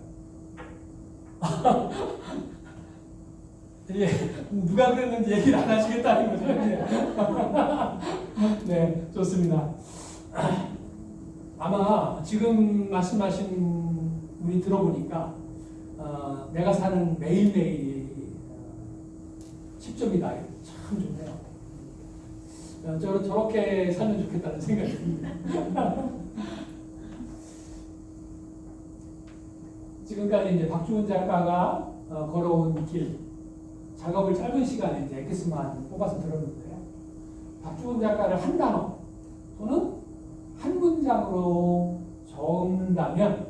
예, 누가 그랬는지 얘기를 안 하시겠다는 거죠? 네, 좋습니다. 아마 지금 말씀하신 분이 들어보니까 내가 사는 매일매일이 10점이다. 참 좋네요. 저렇게 살면 좋겠다는 생각이 듭니다. 지금까지 이제 박주은 작가가 걸어온 길, 작업을 짧은 시간에 이제 엑스만 뽑아서 들었는데요. 박주원 작가를 한 단어 또는 한 문장으로 적는다면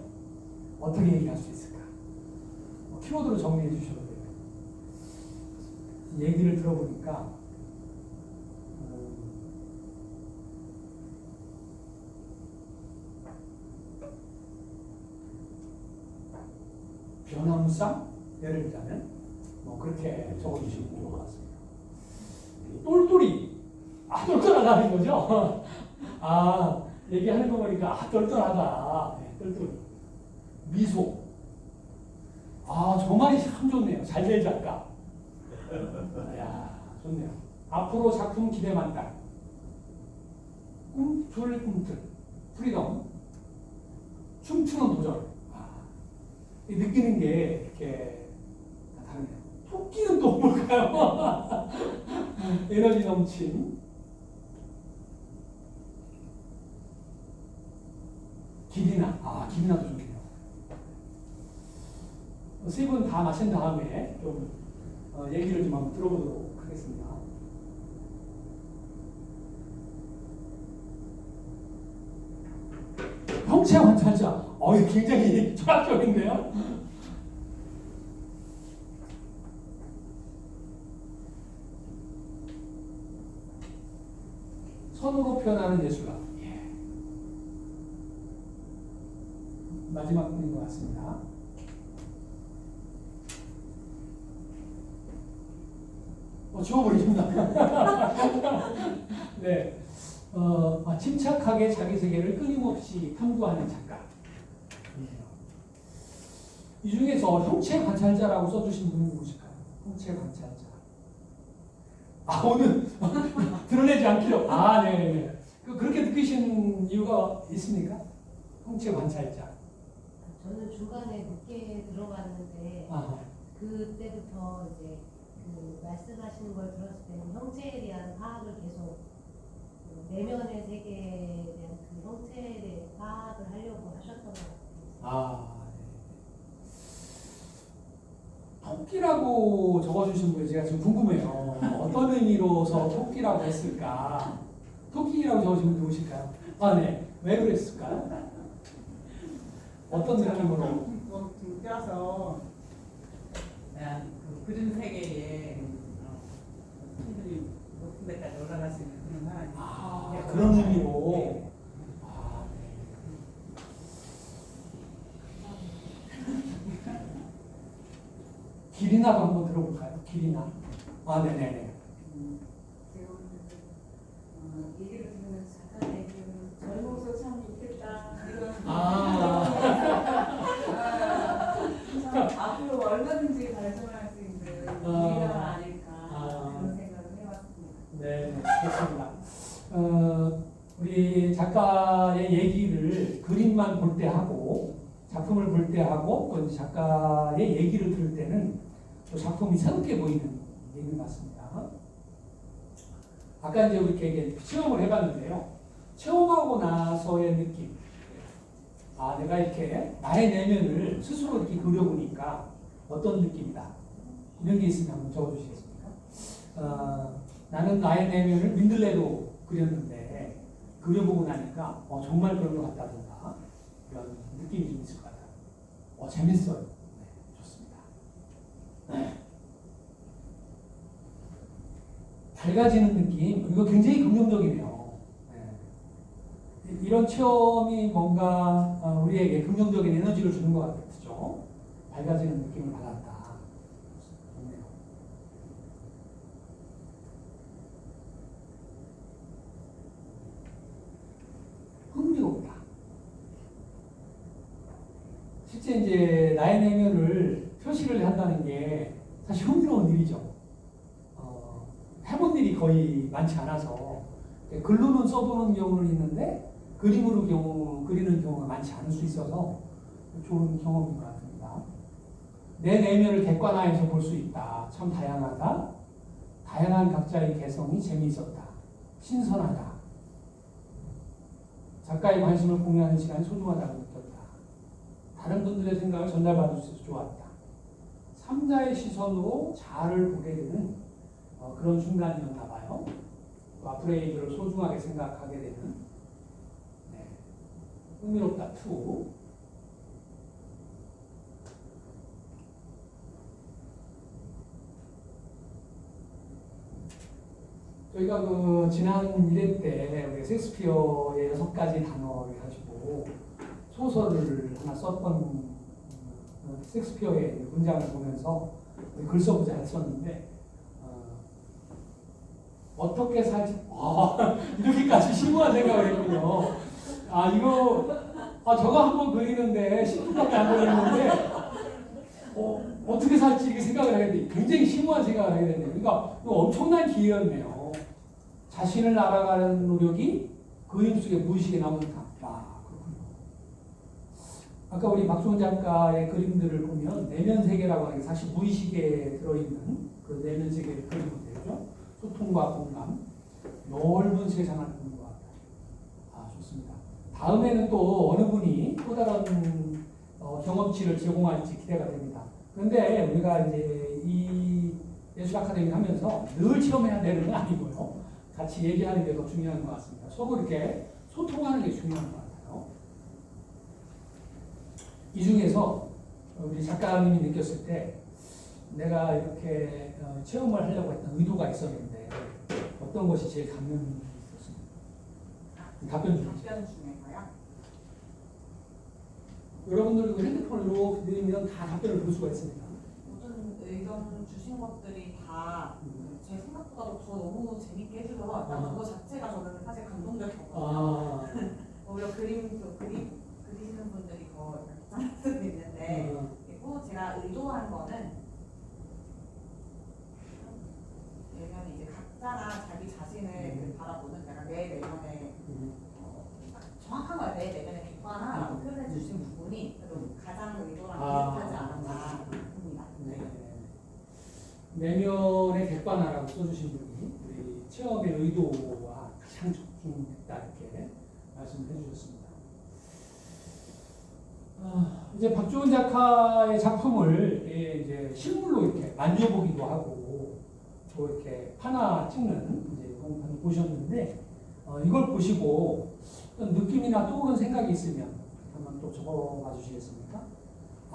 어떻게 얘기할 수 있을까? 키워드로 정리해 주셔도 돼요. 얘기를 들어보니까 변화무쌍? 예를 들자면 뭐 그렇게 적어주시면 좋을 것 같습니다. 똘똘이. 똘똘하다는 거죠? 얘기하는 거 보니까 똘똘하다. 네, 똘똘이. 미소. 저 말이 참 좋네요. 잘 될 작가. 좋네요. 앞으로 작품 기대 만다. 꿈틀. 프리덤. 춤추는 도전. 느끼는 게 이렇게 다르네요. 토끼는 또 뭘까요? 에너지 넘친. 길이나. 길이나도 좋네요. 세 분 다 마신 다음에 좀 얘기를 좀 한번 들어보도록 하겠습니다. 형체 관찰자. 굉장히 철학적인데요. 선으로 표현하는 예술가. 마지막 분인 것 같습니다. 지워버리십니다. 네. 침착하게 자기 세계를 끊임없이 탐구하는 작가. 이 중에서 형체 관찰자라고 써주신 분이 누구실까요? 형체 관찰자. 오늘 드러내지 않기로. 네. 그렇게 느끼신 이유가 있습니까? 형체 관찰자. 저는 중간에 늦게 들어갔는데 그때부터 이제 그 말씀하시는 걸 들었을 때는 형체에 대한 파악을 계속 내면의 세계에 대한 그 형체에 대해 파악을 하려고 하셨던 것 같아요. 토끼라고 적어주신 분이 제가 지금 궁금해요. 어떤 의미로서 토끼라고 했을까? 토끼라고 적어주신 분 누구실까요? 네. 왜 그랬을까요? 어떤 느낌으로? 너무 껴서 그 그림 세계에 힘들이 높은 데까지 올라갈 수 있는 그런 사람이 그런 의미로. 네. 길이나도 한번 들어볼까요? 길이나. 네네네. 얘기를 들으면서 작가 얘기를 젊어서 참 좋겠다 이런 앞으로 얼마든지 발전할 수 있는 기회가 아닐까 그런 생각을 해봤습니다. 네, 좋습니다. 우리 작가의 얘기를 그림만 볼 때 하고 작품을 볼 때 하고 또 작가의 얘기를 들을 때는 또 작품이 새롭게 보이는 얘기 같습니다. 아까 이제 우리 체험을 해봤는데요. 체험하고 나서의 느낌. 내가 이렇게 나의 내면을 스스로 이렇게 그려보니까 어떤 느낌이다. 이런 게 있으면 한번 적어주시겠습니까? 나는 나의 내면을 민들레로 그렸는데 그려보고 나니까 정말 그런 것 같다든가 이런 느낌이 좀 있을 것 같아요. 재밌어요. 네, 좋습니다. 네. 밝아지는 느낌, 이거 굉장히 긍정적이네요. 네. 이런 체험이 뭔가 우리에게 긍정적인 에너지를 주는 것 같죠. 밝아지는 느낌을 받았다. 좋네요. 흥미롭다. 실제 이제 나의 내면을 표시를 한다는 게 사실 흥미로운 일이죠. 해본 일이 거의 많지 않아서 글로는 써보는 경우는 있는데 그림으로 그리는 경우가 많지 않을 수 있어서 좋은 경험인 것 같습니다. 내 내면을 객관화해서 볼 수 있다. 참 다양하다. 다양한 각자의 개성이 재미있었다. 신선하다. 작가의 관심을 공유하는 시간이 소중하다고 느꼈다. 다른 분들의 생각을 전달받을 수 있어서 좋았다. 삼자의 시선으로 자아를 보게 되는 그런 순간이었나 봐요. 아프레이드를 소중하게 생각하게 되는. 네. 흥미롭다. 2. 저희가 그 지난 1회 때 우리 셰익스피어의 6가지 단어를 가지고 소설을 하나 썼던 셰익스피어의 문장을 보면서 글 써보자 했었는데 어떻게 살지 이렇게까지 심오한 생각을 했군요. 저거 한번 그리는데 10분밖에 안 걸렸는데 어떻게 살지 이렇게 생각을 하게 돼. 굉장히 심오한 생각을 하게 됐네요. 그러니까 이거 엄청난 기회였네요. 자신을 알아가는 노력이 그림 속에 무의식에 나온다. 그렇군요. 아까 우리 박수원 작가의 그림들을 보면 내면 세계라고 하는 게 사실 무의식에 들어있는 그 내면 세계를 그리는 거죠. 소통과 공감, 넓은 세상을 보는 것 같아요. 좋습니다. 다음에는 또 어느 분이 또 다른 경험치를 제공할지 기대가 됩니다. 그런데 우리가 이제 이 예술 아카데미 하면서 늘 체험해야 되는 건 아니고요. 같이 얘기하는 게 더 중요한 것 같습니다. 서로 이렇게 소통하는 게 중요한 것 같아요. 이 중에서 우리 작가님이 느꼈을 때 내가 이렇게 체험을 하려고 했던 의도가 있었는데 어떤 것이 제일 감명이 있었습니까? 답변 답변 중에서요? 여러분들 그 핸드폰으로 드리면 다 답변을 볼 수가 있습니다. 모든 의견 주신 것들이 다 제 생각보다도 더 너무 재밌게 해주더라고요. 일단 그거 자체가 저는 사실 감동적이었거든요. 오히려 그리시는 분들이 더 잘할 수도 있는데 그리고 제가 의도한 거는 내면 이제 각자가 자기 자신을 바라보는 약간 내 내면의 정확한 걸 내 내면의 객관화라고 표현해 주신 부분이 그래도 가장 의도랑 비슷하지 않았나 봅니다. 내면의 객관화라고 써주신 분이 우리 체험의 의도와 가장 적중했다 이렇게 말씀을 해주셨습니다. 이제 박주원 작가의 작품을 이제 실물로 이렇게 만져보기도 하고 또 이렇게 파나 찍는 이제 공판 보셨는데 이걸 보시고 어떤 느낌이나 떠오른 생각이 있으면 한번 또 적어봐 주시겠습니까?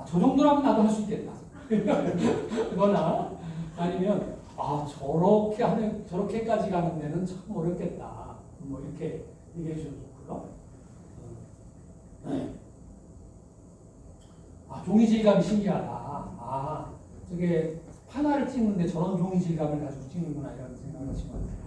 저 정도라면 나도 할 수 있겠다. 그거나 아니면 저렇게까지 가는 데는 참 어렵겠다. 뭐 이렇게 얘기해 주셔도 좋고요. 종이 질감이 신기하다. 저게 하나를 찍는데 저런 종이 질감을 가지고 찍는구나 이런 생각을 하신 것 같아요.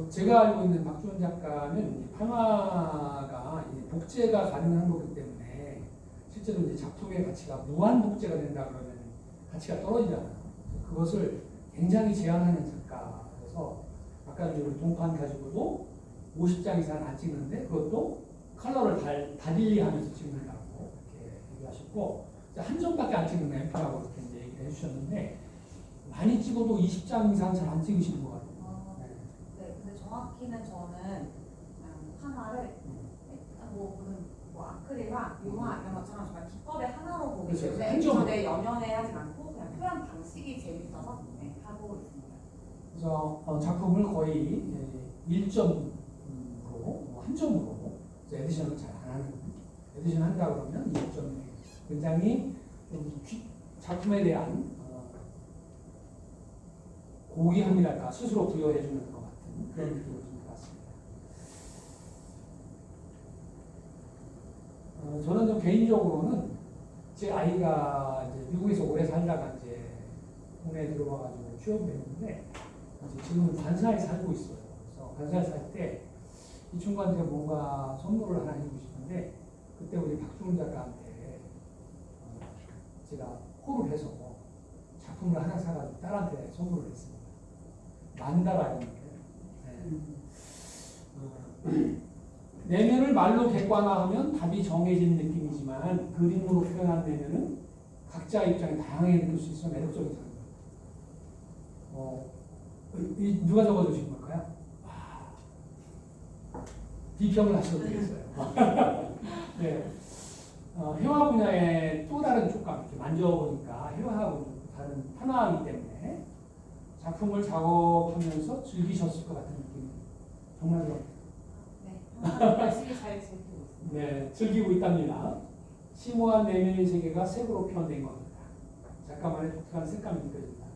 제가 알고 있는 박주원 작가는 판화가 복제가 가능한 거기 때문에 실제로 이제 작품의 가치가 무한 복제가 된다 그러면 가치가 떨어지잖아요. 그것을 굉장히 제한하는 작가여서 아까 우리 동판 가지고도 50장 이상 안 찍는데 그것도 컬러를 다딜리하면서 찍는다고 이렇게 얘기하셨고 한 점밖에 안 찍는 앰프라고 이렇게 이제 얘기를 해주셨는데 많이 찍어도 20장 이상 잘 안 찍으시는 것 같아요. 네, 근데 정확히는 저는 하나를 아크릴이나 유화 이런 것처럼 정말 기법의 하나로 보기 그렇죠. 때문에 전에 연연해 하지 않고 그냥 표현 방식이 재밌어서 하고 있습니다. 그래서 작품을 거의 1점으로 한 점으로 에디션을 잘 안 하는 에디션 한다 그러면 1점 굉장히 작품에 대한 고귀함이랄까 스스로 부여해 주는 것 같은 그런 느낌을 좀 받았습니다. 저는 좀 개인적으로는 제 아이가 이제 미국에서 오래 살다가 이제 국내에 들어와가지고 취업을 했는데 지금은 관사에 살고 있어요. 그래서 관사에 살 때 이 친구한테 뭔가 선물을 하나 해주고 싶은데 그때 우리 박주원 작가한테 제가 콜을 해서 작품을 하나 사가지고 딸한테 선물을 했습니다. 만다라였는데 내면을 말로 객관화하면 답이 정해진 느낌이지만 그림으로 표현한 내면은 각자의 입장이 다양하게 느낄 수 있어 매력적이잖아요. 누가 적어주신 걸까요? 비평을 하셔도 되겠어요. 네. 회화 분야의 또 다른 촉감, 이렇게 만져보니까 회화하고 좀 다른 하나이기 때문에 작품을 작업하면서 즐기셨을 것 같은 느낌이 정말 들어요. 네, 열심히 잘 즐기고 있습니다. 네, 즐기고 있답니다. 심오한 내면의 세계가 색으로 표현된 겁니다. 작가만의 독특한 색감이 느껴집니다.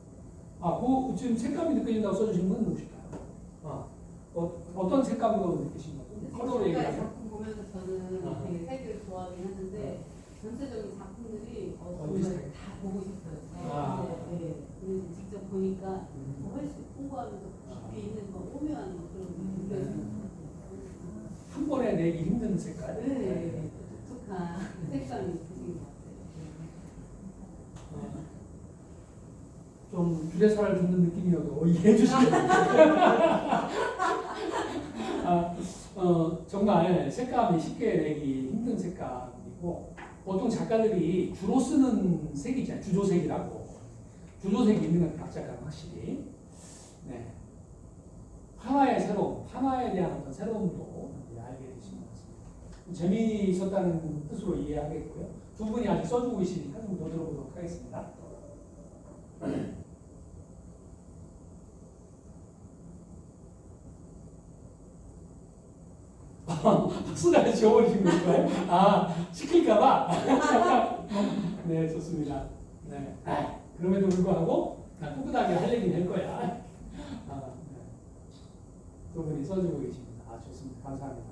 지금 색감이 느껴진다고 써주신 분은 누구실까요? 어떤 색감으로 느끼신 거죠? 컬러로 제가 얘기하죠? 작품 보면서 저는 아하. 되게 색을 좋아하긴 하는데 전체적인 작품들이 비슷해요. 정말 다 보고 싶어요. 아. 직접 보니까 훨씬 풍부하면서 깊이 있는 거 오묘한 그런 게 느껴져요. 한 번에 내기 힘든 색깔. 네, 독특한 색감이 있으신 것 같아요. 좀 주례사를 듣는 느낌이어도 이해해 주시면 정말 색감이 쉽게 내기 힘든 색감이고 보통 작가들이 주로 쓰는 색이 있잖아요. 주조색이라고. 주조색이 있는 건 각 작가는 확실히. 네. 하나의 새로움, 하나에 대한 어떤 새로움도 알게 되신 것 같습니다. 재미있었다는 뜻으로 이해하겠고요. 두 분이 아직 써주고 계시니까 좀 더 들어보도록 하겠습니다. 수다를 지워버리신 건가요? 시킬까봐? 네, 좋습니다. 네. 그럼에도 불구하고, 꿋꿋하게 할 얘기는 할 거야. 네. 두 분이 써주고 계십니다. 좋습니다. 감사합니다.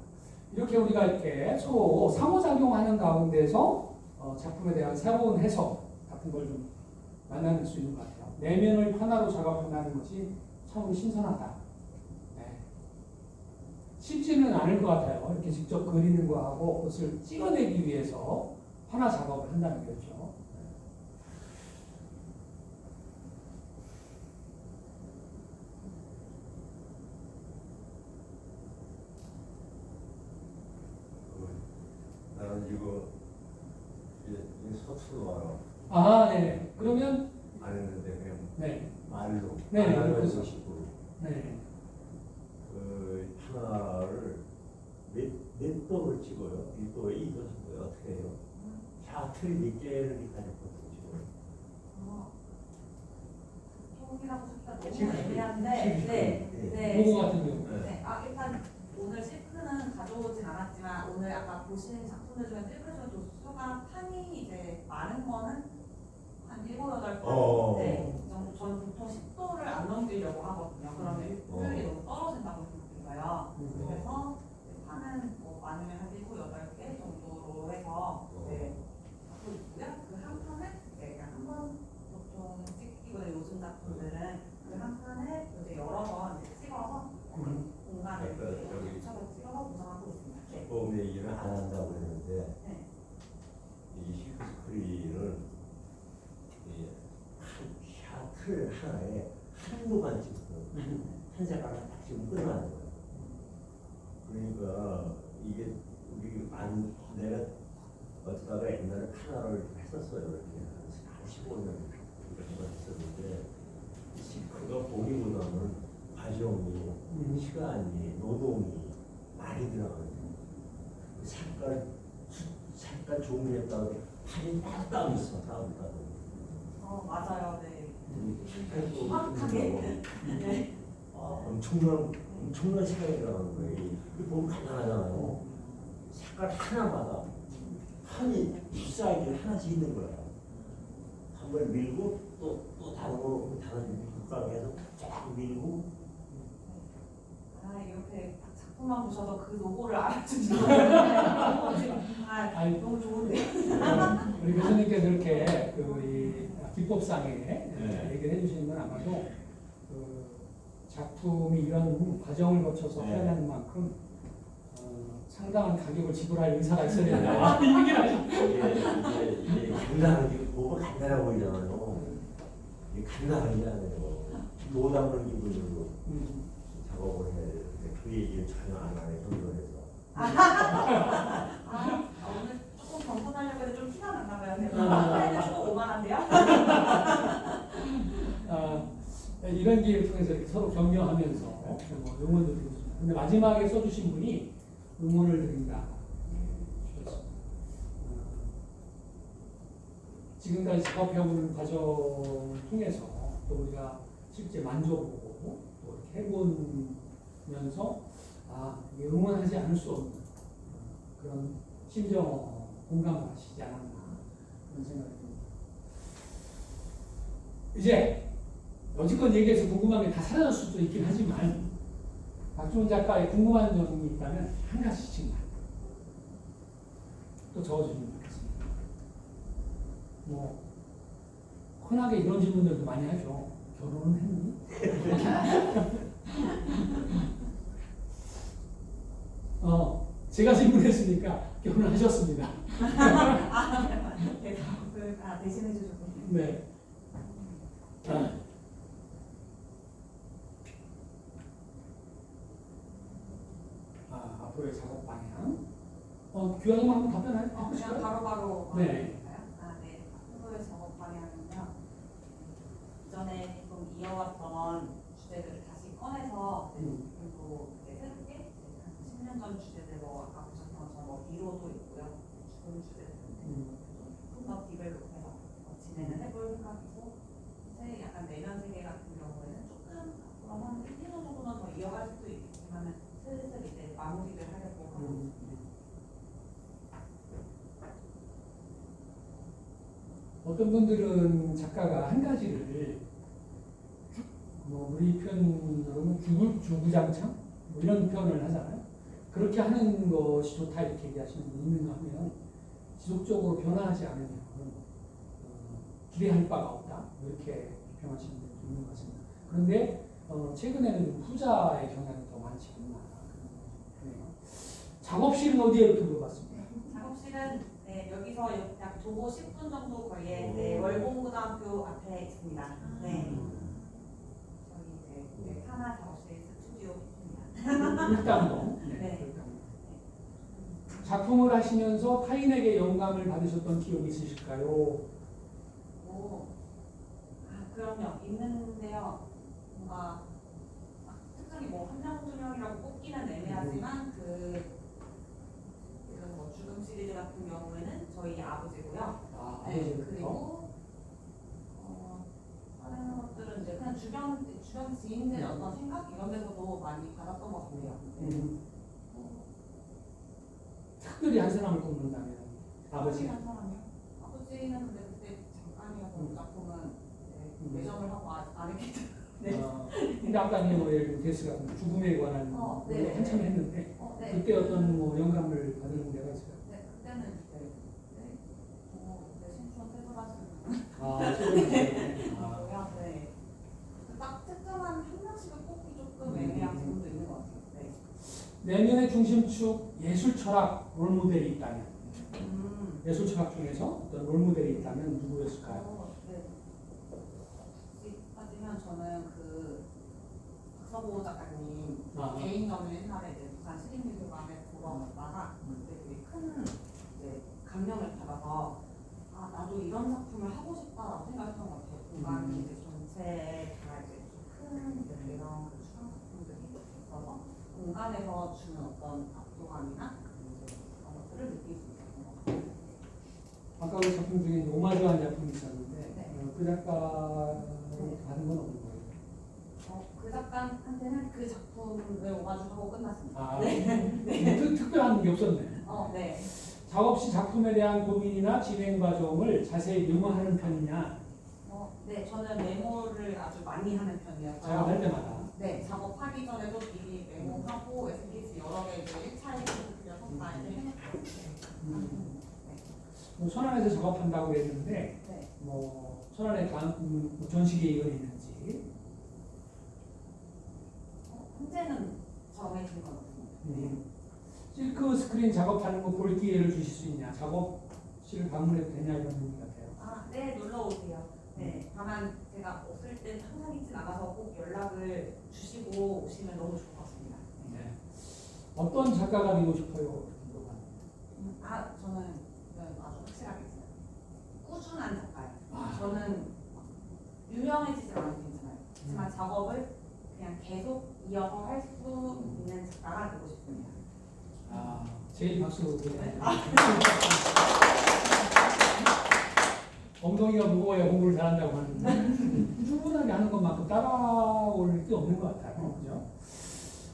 이렇게 우리가 이렇게 서로 상호작용하는 가운데서 작품에 대한 새로운 해석 같은 걸 좀 만날 수 있는 것 같아요. 내면을 하나로 작업한다는 것이 참 신선하다. 네. 쉽지는 않을 것 같아요. 이렇게 직접 그리는 거하고 그것을 찍어내기 위해서 하나 작업을 한다는 거죠. 나는 이거 서술로 알아. 네. 그러면 안 했는데 그냥 네. 말로 네, 말로 그래서. 해서 식으로 네. 하나를 몇 도를 찍어요? 1도에 2도 찍어요? 어떻게 해요? 샤틀이 몇 개를 가지고 찍어요? 통이라고 하기가 너무 지금 애매한데, 그거 같은 경우. 네. 일단 오늘 실크는 가져오진 않았지만 오늘 아까 보신 작품들 중에 실크 중 도수가 판이 이제 많은 거는 한 7, 8판. 네. 저는 보통 10도를 안 넘기려고 하거든요. 그러면 효율이 너무 떨어진다고 생각해서요. 그래서 판은 뭐 많으면 한 7, 8개 정도로 해서 갖고 있고요. 그 한 판을 그냥 한 번 보통 찍기보다 요즘 작품들은 그 한 판을 이제 여러 번 찍어서 공간을 이렇게 차로 찍어서 구성하고 있습니다. 네. 기법 얘기를 안 한다고 했는데 네. 이 실크스크린은 샤틀 하나에 한도만 찍어서 한 색깔을 딱 지금 끝나는 거예요. 그러니까 이게 내가 어쩌다가 옛날에 카나를 했었어요. 이렇게 한 15년 이렇게 했었는데 실크가 보기보다는 과정이 시간이 노동이 많이 들어가거든요. 색깔 종류에 따라 팔이 따로 있어 따로. 맞아요. 네. 정확하게. 네. 엄청난 시간이 들어가는 거예요. 이거 보면 간단하잖아요. 색깔 하나마다 판이 잎사귀 하나씩 있는 거야. 한 번 밀고 또 다른 국강에서 쫙 밀고. 이렇게 작품만 보셔도 그 로고를 알아주시는 너무 좋은데. 우리 교수님께서 이렇게 우리 기법상에 얘기를 해주시는 건 아마도 그 작품이 이런 과정을 거쳐서 표현하는 만큼 상당한 가격을 지불할 의사가 있어야 된다. 이 얘기를 하시죠. 이게 간단하게 뭐가 간단해 보이잖아요. 이게 간단하지 않아요. 노담을 기분으로 작업을 해야 되는데 그 얘기를 전혀 안 하네. 동료에서. 오늘 조금 겸손하려고 해도 좀 티가 났나 봐요. 제가 조금 오만한데요? 이런 기회를 통해서 이렇게 서로 격려하면서 뭐 응원도 드리고 싶습니다. 근데 마지막에 써주신 분이 응원을 드린다. 주셨습니다. 지금까지 작업해오는 과정을 통해서 또 우리가 실제 만져보고 또 이렇게 해보면서 이게 응원하지 않을 수 없는 그런 심정 공감을 하시지 않았나 그런 생각이 듭니다. 이제 여지껏 얘기해서 궁금한 게 다 사라질 수도 있긴 하지만 박주훈 작가의 궁금한 점이 있다면 한 가지씩만 또 적어주시면 좋겠습니다. 뭐 흔하게 이런 질문들도 많이 하죠. 결혼은 했니? 제가 질문했으니까 결혼하셨습니다. 대답을 대신해 주셨군요. 네. 앞으로의 작업 방향. 규현님 한번 답변해 그냥 주실까요? 바로바로 네. 말해볼까요? 네. 앞으로의 작업 방향은요. 이전에 좀 이어왔던 주제들을 다시 꺼내서 그리고 새롭게 한 10년 전 주제들 아까 보셨던 것처럼 미로도 있고요. 죽은 주제들인데 좀더 디벨롭해서 진행을 해볼 생각이고 이제 약간 내면 세계 같은 경우에는 조금 앞으로 한 1년 정도는 더 이어갈 수도 있겠지만 슬슬 이제 마무리를 하려고 하고 있습니다. 어떤 분들은 작가가 한 가지를 우리 표현으로는 주구장창 뭐 이런 표현을 하잖아요. 그렇게 하는 것이 좋다 이렇게 얘기하시는 분이 있는가 하면 지속적으로 변화하지 않으면 기대할 바가 없다 이렇게 비평하시는 분도 있는 것 같습니다. 그런데 최근에는 좀 후자의 경향이 더 많지 않나 그런 생각이 작업실은 어디에 이렇게 물어봤습니다. 작업실은 여기서 약 도보 10분 정도 거리에 월봉고등학교 앞에 있습니다. 네. 저희 이제 산하 작업실 스튜디오입니다. 일당동. 네. 일당동. 작품을 하시면서 타인에게 영감을 받으셨던 기억이 있으실까요? 그럼요. 있는데요. 뭔가 특정히 뭐 한 명, 두 명이라고 꼽기는 애매하지만 뭐 죽음 시리즈 같은 경우에는 저희 아버지고요. 네, 그리고 다른 것들은 이제 그냥 주변 지인들의 어떤 생각 이런 데서도 많이 받았던 것 같아요. 특별히 한 사람을 꼽는다면 아버지. 한 사람이요? 아버지는 근데 그때 잠깐이어서 작품은 매점을 하고 안 했기 때문에. 네. 근데 아까 뭐 예를 들면 데스 같은 죽음에 관한 네. 한참 했는데 네. 그때 어떤 뭐 영감을 받은 데가 있어요? 네, 그때는 그때 신촌 최근에. 퇴소하시는 거고요. 네. 딱 특정한 한 명씩을 꼽기 조금 애매한 부분도 있는 것 같아요. 네. 내면의 중심축 예술 철학 롤모델이 있다면 예술 철학 중에서 어떤 롤모델이 있다면 누구였을까요? 네. 하지만 저는 박서보 작가님 개인전을 옛날에 부산 시립미술관에 보러 갔다가 그때 되게 큰 감명을 받아서 나도 이런 작품을 하고 싶다라고 생각했던 것 같아요. 공간이 이제 전체에 다 이제 큰 이런 추상 작품들이 있어서 공간에서 주는 어떤 압도감이나 그런 것들을 느낄 수 있었던 것 같아요. 아까 그 작품 중에 오마주한 작품이 있었는데 네. 그 작가를 받은 건 없는 거예요? 그 작가한테는 그 작품을 오마주하고 끝났습니다. 특별한 게 없었네. 네. 작업 시 작품에 대한 고민이나 진행 과정을 자세히 메모하는 편이냐? 네, 저는 메모를 아주 많이 하는 편이었어요. 작업할 때마다. 네, 작업하기 전에도 미리 메모하고 에스키스 여러 개 이제 1차 그려서 다 이제 해놓고. 뭐 천안에서 작업한다고 그랬는데 네. 뭐 천안에 전시 계획은 있는지. 현재는 정해진 건 없습니다. 실크 스크린 작업하는 거 볼 기회를 주실 수 있냐? 작업실 방문해도 되냐 이런 문의 같아요. 네, 놀러 오세요. 네, 다만 제가 없을 때 항상 있진 않아서 꼭 연락을 주시고 오시면 너무 좋을 것 같습니다. 네. 어떤 작가가 되고 싶어요? 저는 아주 확실하게 있어요. 꾸준한 작가예요. 아. 저는 유명해지지 않아도 괜찮아요. 그렇지만 작업을 그냥 계속 이어서 할 수 있는 작가가 되고 싶습니다. 아, 제일 박수 보내요. 엉덩이가 무거워야 공부를 잘한다고 하는데 꾸준하게 하는 것만큼 따라올 게 없는 것 같아요. 그죠?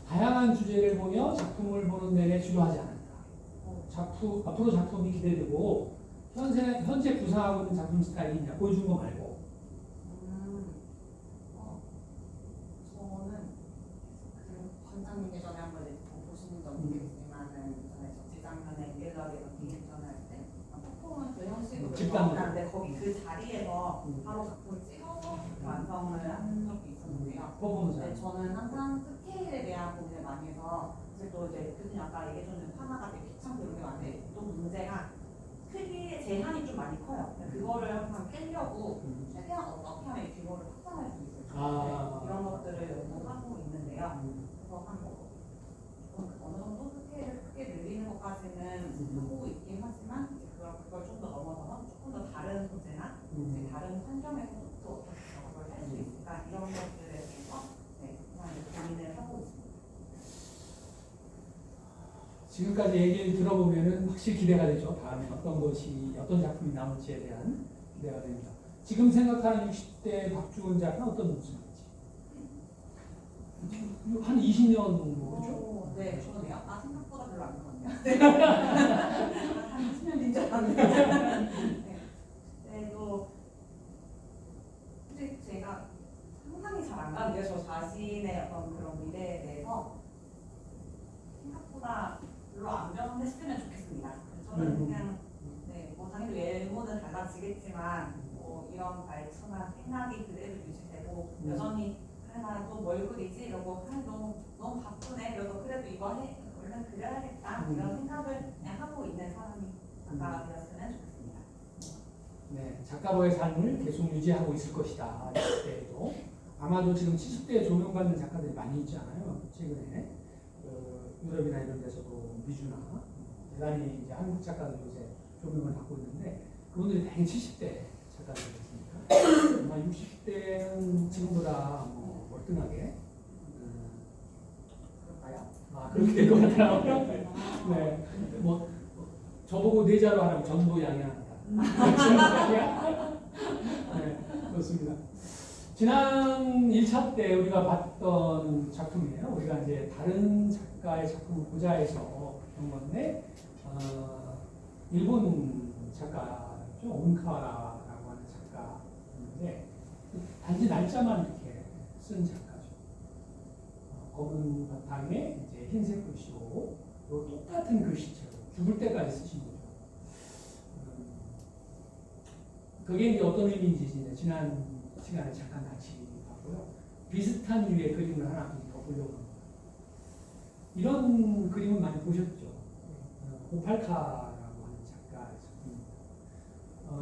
다양한 주제를 보며 작품을 보는 내내 주도하지 않는다. 앞으로 작품이 기대되고 현재 구상하고 있는 작품 스타일이 있냐 보여준 거 말고. 저는 그 관장님 예전에 한번 보시는 적 있겠지만은 저 재작년에 일러리에서 기획전을 할 때 퍼포먼스 형식으로 집단. 거기 그 자리에서 바로 작품을 찍어서 완성을 하는 적이 있었는데요. 퍼포먼스. 네, 저는 항상 스케일에 대한 고민을 많이 해서 사실 또 이제 교수님 아까 얘기해주는 하나가 되게 귀찮고 이런 게 많은데 또 문제가 크기의 제한이 좀 많이 커요. 그거를 항상 깨려고 최대한 어떻게 하면 이 규모를 확장할 수 있을까 이런 것들을 연구하고 있는데요. 그래서 어느 정도 스케일을 크게 늘리는 것까지는 하고 있긴 하지만 이제 그걸 좀 더 넘어서서 조금 더 다른 소재나 이제 다른 환경에서 또 어떻게 작업을 할 수 있을까 이런 것들에 대해서 그냥 고민을 하고 있습니다. 지금까지 얘기를 들어보면은 확실히 기대가 되죠. 다음에 어떤 작품이 나올지에 대한 기대가 됩니다. 지금 생각하는 60대 박주은 작가는 어떤 모습인지. 한 20년 정도, 그렇죠? 네, 저는요. 생각보다 별로 안 남았네요. 한 20년인 줄 알았는데. 그래도 솔직히 제가 상상이 잘 안 가는데요. 저 자신의 어떤 그런 미래에 대해서 생각보다 별로 안 변했으면 좋겠습니다. 저는 그냥 뭐 당연히 외모는 달라지겠지만 뭐 이런 말투나 생각이 그대로 유지되고 여전히 나 또 뭘 그리지? 이러고 너무 바쁘네. 그래서 그래도 이거 얼른 그려야겠다. 이런 생각을 그냥 하고 있는 사람이 작가가 되었으면 좋겠습니다. 네, 작가로의 삶을 계속 유지하고 있을 것이다. 60대에도. 아마도 지금 70대에 조명받는 작가들이 많이 있지 않아요? 최근에 유럽이나 이런 데서도 미주나 대단히 이제 한국 작가들 요새 조명을 받고 있는데 그분들이 다행히 70대 작가들이었으니까 아마 60대는 지금보다 뭐 월등하게 그럴까요? 그렇게 될 것 같아요. 네, 뭐 저보고 내자로 하라면 전도 양양하다. 네, 그렇습니다. 지난 1차 때 우리가 봤던 작품이에요. 우리가 이제 다른 작가의 작품을 보자 해서 본 건데, 일본 작가죠. 온카와라고 하는 작가인데, 단지 날짜만 이렇게 쓴 작가죠. 검은 바탕에 이제 흰색 글씨로 똑같은 글씨체로 죽을 때까지 쓰신 거죠. 그게 이제 어떤 의미인지 지난 시간에 잠깐 같이 봤고요. 비슷한 류의 그림을 하나 더 보려고 합니다. 이런 그림을 많이 보셨죠? 오팔카라고 하는 작가의 작품입니다.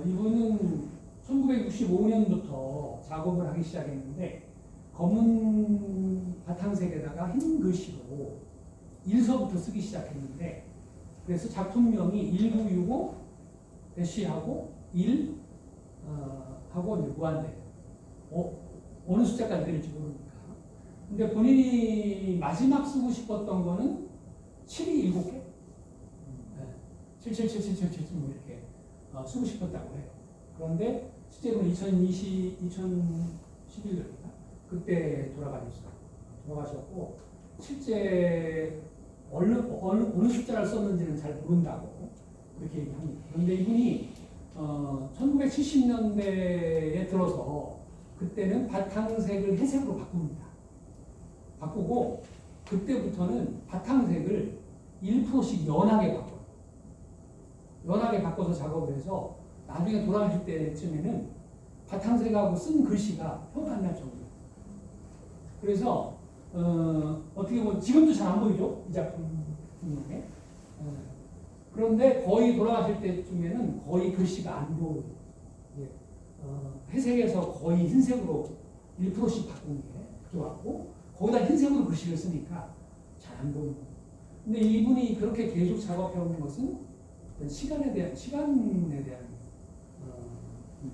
이분은 1965년부터 작업을 하기 시작했는데 검은 바탕색에다가 흰 글씨로 일서부터 쓰기 시작했는데 그래서 작품명이 1965-하고 1 하고 무한대예요. 어느 숫자까지 될지 모르니까. 근데 본인이 마지막 쓰고 싶었던 거는 7이 7개? 네. 777777 뭐 이렇게 쓰고 싶었다고 해요. 그런데 실제로는 2011년인가? 그때 돌아가셨고 실제 어느 숫자를 썼는지는 잘 모른다고 그렇게 얘기합니다. 그런데 이분이 1970년대에 들어서 그때는 바탕색을 회색으로 바꿉니다. 바꾸고 그때부터는 바탕색을 1%씩 연하게 바꿔요. 연하게 바꿔서 작업을 해서 나중에 돌아가실 때쯤에는 바탕색하고 쓴 글씨가 표가 안 날 정도예요. 그래서 어떻게 보면 지금도 잘 안 보이죠? 이 작품 중에. 그런데 거의 돌아가실 때쯤에는 거의 글씨가 안 보여요. 회색에서 거의 흰색으로 1%씩 바꾼 게 들어왔고 거기다 흰색으로 글씨를 쓰니까 잘 안 보이고. 근데 이분이 그렇게 계속 작업해온 것은 어떤 시간에 대한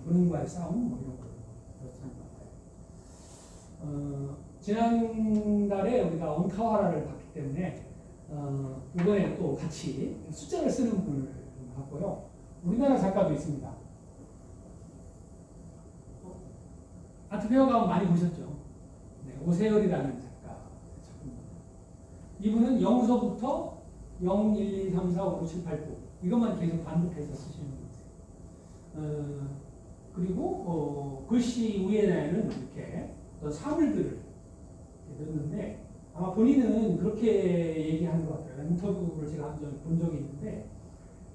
본인과의 싸움 뭐 이런 거 그렇다는 것 같아요. 지난달에 우리가 온카와라를 봤기 때문에 이번에 또 같이 숫자를 쓰는 분을 봤고요. 우리나라 작가도 있습니다. 아트페어 가면 많이 보셨죠? 네, 오세열이라는 작가 작품입니다. 이분은 0서부터 0, 1, 2, 3, 4, 5, 6, 7, 8, 9 이것만 계속 반복해서 쓰시는 거예요. 그리고 글씨 위에는 이렇게 어떤 사물들을 넣는데 아마 본인은 그렇게 얘기하는 것 같아요. 인터뷰를 제가 한 번 본 적이 있는데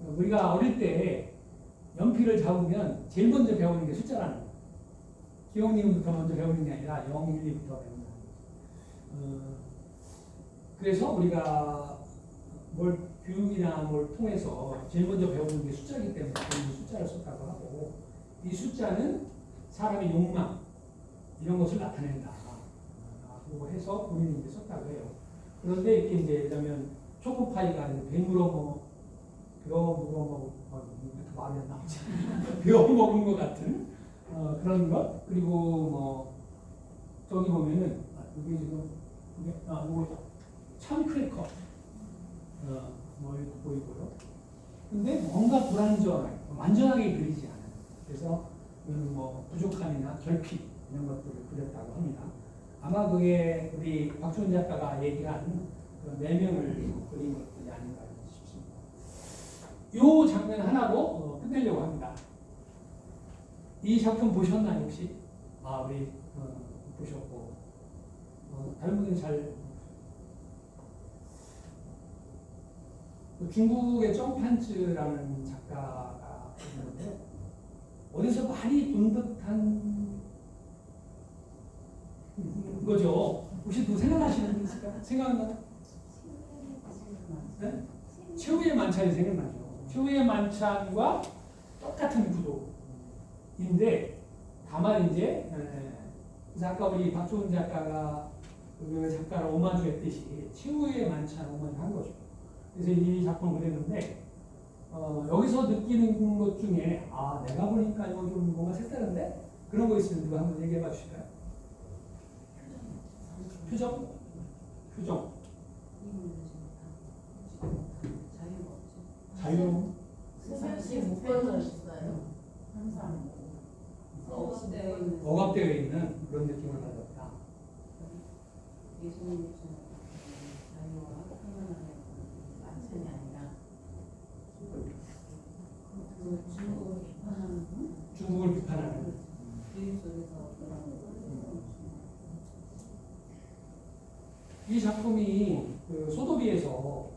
우리가 어릴 때 연필을 잡으면 제일 먼저 배우는 게 숫자라는 거예요. 기억니은부터 먼저 배우는 게 아니라 0, 1, 2부터 배운다는 거죠. 그래서 우리가 교육이나 뭘 통해서 제일 먼저 배우는 게 숫자이기 때문에 숫자를 썼다고 하고 이 숫자는 사람의 욕망 이런 것을 나타낸다. 라고 해서 본인이 이제 썼다고 해요. 그런데 이렇게 이제 예를 들면 초코파이가 배물어 말이 안 나오지. 배워 먹은 것 같은 그런 것. 그리고 뭐 저기 보면은 이게 지금 이거 참크래커 뭐 이렇게 보이고요. 근데 뭔가 불완전하게 완전하게 그리지 않아요. 그래서 뭐 부족함이나 결핍 이런 것들을 그렸다고 합니다. 아마 그게 우리 박준 작가가 얘기한 그런 내면을 그린 것들이 아닌가 싶습니다. 이 장면 하나로 끝내려고 합니다. 이 작품 보셨나요 혹시? 우리 보셨고 다른 분들은 잘 중국의 정판즈라는 작가가 있는데 어디서 많이 본 듯한 거죠. 혹시 누구 생각나시는 분 있을까요? 생각나요? 네? 최후의 만찬이 생각나죠. 최후의 만찬과 똑같은 구도인데 다만 이제 그래서 아까 우리 박종훈 작가가 그 작가를 오마주했듯이 최후의 만찬 오마주한 거죠. 그래서 이 작품을 그렸는데 여기서 느끼는 것 중에 내가 보니까 이거 좀 뭔가 색다른데 그런 거 있으면 누가 한번 얘기해 봐 주실까요? 표정? 자유로움? 혹시 묶어져 있어요? 항상 억압되어 있는 그런 느낌을 받았다. 예수님처럼 자유와 평안함의 만찬이 아니라 그 중국을 비판하는 교육 속에서 그런 이 작품이 그 소도비에서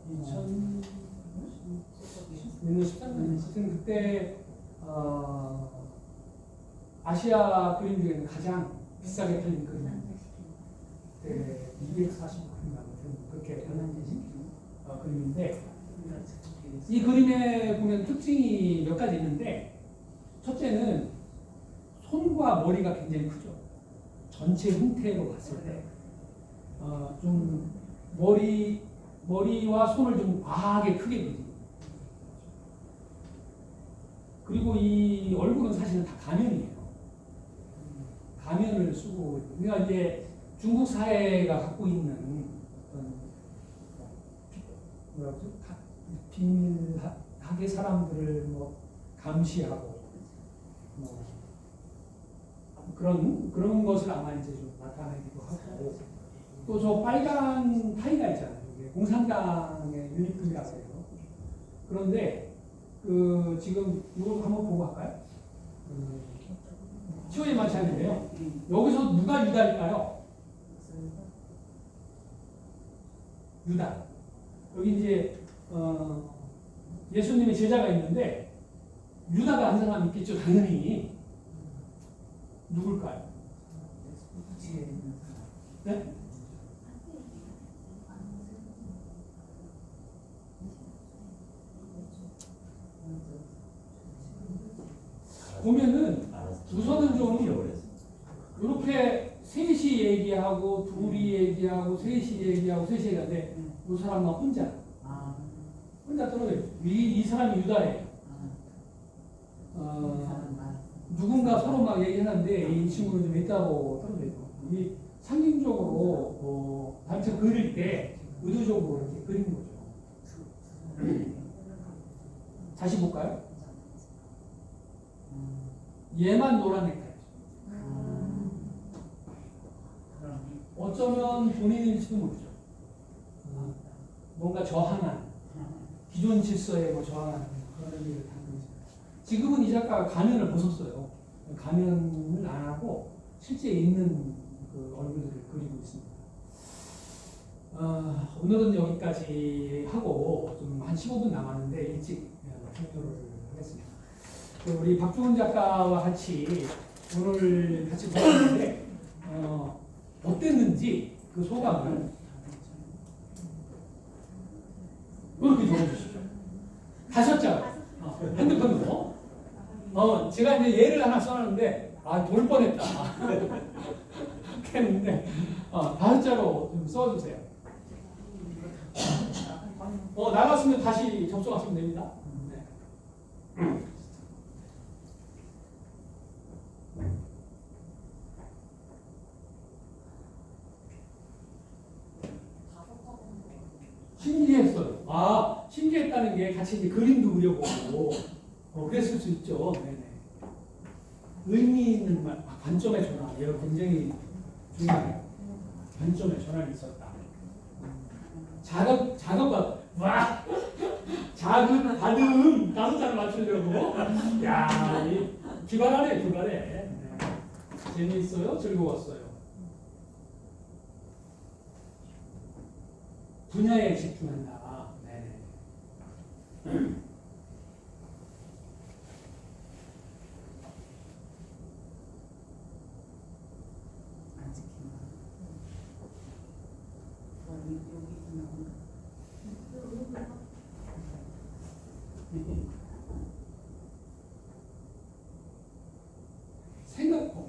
2013년 그때 아시아 그림 중에는 가장 비싸게 팔린 그림. 240만원 그렇게 팔린 그림인데 이 그림에 보면 특징이 몇 가지 있는데 첫째는 손과 머리가 굉장히 크죠. 전체 형태로 봤을 때 좀 머리와 손을 좀 과하게 크게 그리죠. 그리고 이 얼굴은 사실은 다 가면이에요. 가면을 쓰고 우리가 이제 중국 사회가 갖고 있는 어떤 비밀하게 사람들을 뭐 감시하고 뭐 그런 것을 아마 이제 좀 나타내기도 하고 또 저 빨간 타이가 있잖아요. 이게 공산당의 유니폼이라고 해요. 그런데 그 지금 이걸 한번 보고 갈까요? 최후의 만찬인데요. 여기서 누가 유다일까요? 유다. 여기 이제 예수님의 제자가 있는데 유다가 한 사람 있겠죠. 당연히 누굴까요? 네? 보면은 우선은 좀 이렇게 셋이 얘기하고 둘이 얘기하고 셋이 얘기하고 셋이 얘기하는데 이 사람만 혼자 떨어져 있어요. 이 사람이 유다예요. 누군가 서로 막 얘기하는데 이 친구는 좀 있다고 떨어져 있고 이 상징적으로 단체 그릴 때 의도적으로 이렇게 그린 거죠. 다시 볼까요? 얘만 노란 넥타이. 어쩌면 본인일지도 모르죠. 뭔가 저항한, 기존 질서에 뭐 저항하는 그런 의미를 담고 있습니다. 지금은 이 작가가 가면을 벗었어요. 가면을 안 하고 실제 있는 그 얼굴들을 그리고 있습니다. 오늘은 여기까지 하고 좀 한 15분 남았는데 일찍 종료를 하겠습니다. 우리 박주훈 작가와 같이 오늘 같이 보았는데 어땠는지 그 소감을 이렇게 적어주시죠. 5장 핸드폰으로. 제가 이제 예를 하나 써놨는데 돌 뻔했다. 했는데 5자로 좀 써주세요. 나갔으면 다시 접속하시면 됩니다. 네. 신기했어요. 신기했다는 게 같이 이제 그림도 그려보고, 그랬을 수 있죠. 네네. 의미 있는 말, 관점의 전환. 이거 굉장히 중요해요. 관점의 전환이 있었다. 작업받, 자극, 받음, 5자를 맞추려고. 야, 기발하네. 네. 재미있어요? 즐거웠어요? 분야에 집중한다. 네네. 안 지킨다. 여기 나온다.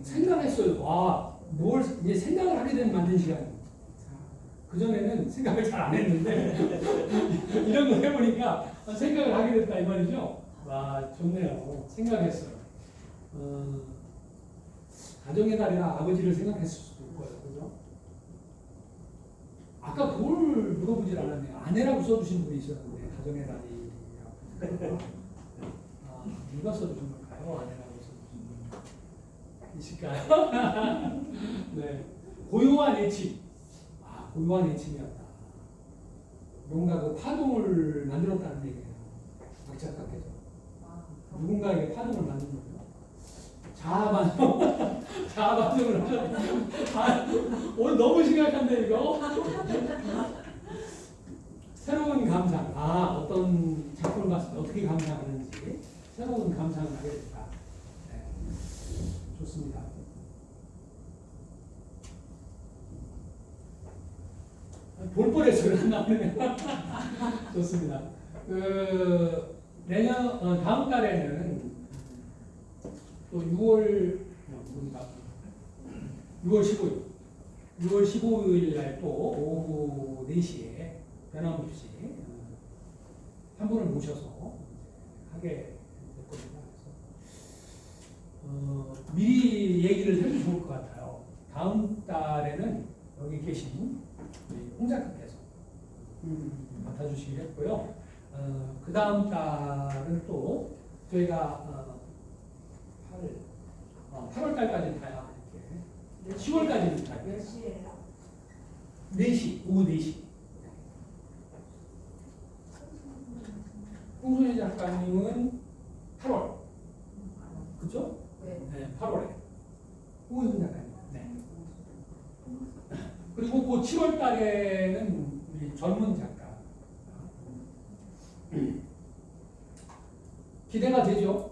생각했어요. 뭘 이제 생각을 하게 되는 만든 시간이에요. 그전에는 생각을 잘 안 했는데 이런 거 해보니까 생각을 하게 됐다 이 말이죠. 좋네요. 생각했어요. 가정의 달이나 아버지를 생각했을 수도 있고요. 그죠? 아까 그걸 물어보질 않았네요. 아내라고 써주신 분이 있었는데 가정의 달이라고. 누가 써주신 걸까요? 아내라고 써주신 분 있을까요? 네. 고요한 애칭. 고요한 애칭이었다. 뭔가 그 파동을 만들었다는 얘기예요. 박 작가께서. 누군가에게 파동을 만든 거죠. 자아반성을 하셨다. 오늘 너무 심각한데 이거. 새로운 감상. 어떤 작품을 봤을 때 어떻게 감상하는지 새로운 감상을 하게 됐다. 네. 좋습니다. 볼 뻔했어요. 안 나오네. 좋습니다. 내년 다음 달에는 또 6월 15일 날 또 오후 4시에 변함없이 한 분을 모셔서 하게 될 겁니다. 그래서 미리 얘기를 해도 좋을 것 같아요. 다음 달에는 여기 계신 홍 작가께서 맡아주시기로 했고요. 그 다음 달은 또 저희가 8월 달까지 가야 이렇게 10월까지는 가야 몇 시에요? 4시, 오후 4시. 홍순희 작가님은 8월. 그죠? 네, 8월에. 홍순희 작가님. 네. 그리고 그 7월 달에는 우리 젊은 작가. 기대가 되죠?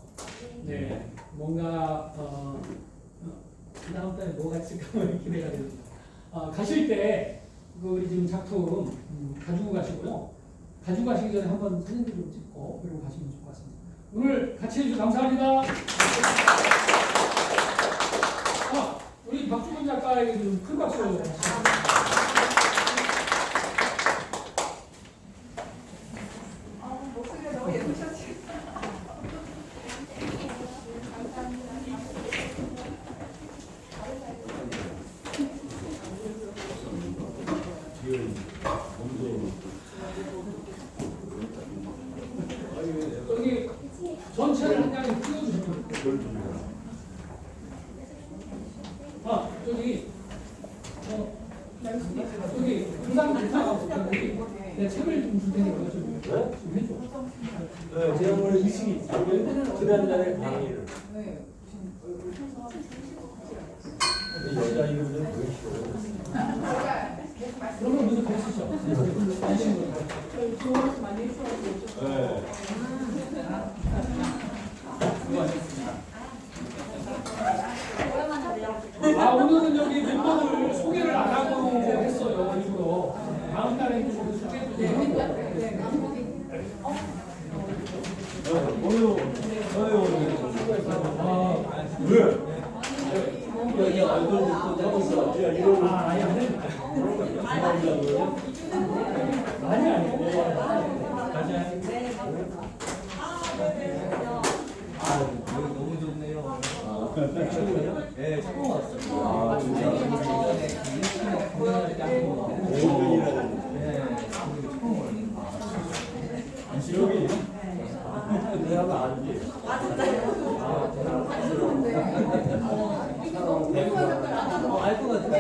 네. 뭔가, 그 다음 달에 뭐가 있을까 기대가 됩니다. 가실 때, 우리 지금 작품 가지고 가시고요. 가지고 가시기 전에 한번 사진도 좀 찍고, 그리고 가시면 좋을 것 같습니다. 오늘 같이 해주셔서 감사합니다. 우리 박주훈 작가에게 좀 큰 박수 부탁드립니다. 목소리가 너무 예쁘셨지? 저기 전체를 한 장에 띄워주시면 돼요. 아, 저기 여기 부산 내 책을 좀 줄 테니까 좀 해줘. 네, 제가 오늘 이 시기 지난달에 강의를 여자 이름은 왜 싫어? 그러면 무슨 됐으죠? 네. 아, 오늘은 여기 멤버들 소개를 안 하고 했어요, 일부러. 다음 달에 좀 소개도 왜? 여기 얼굴부터 잡았어. 이거 아니, 안 돼. 아니, 아니. 너무 좋네요. 네, 처음 왔어요. 예전에 공연할 때 한번 여기 내가 알지. 알 것 같아요.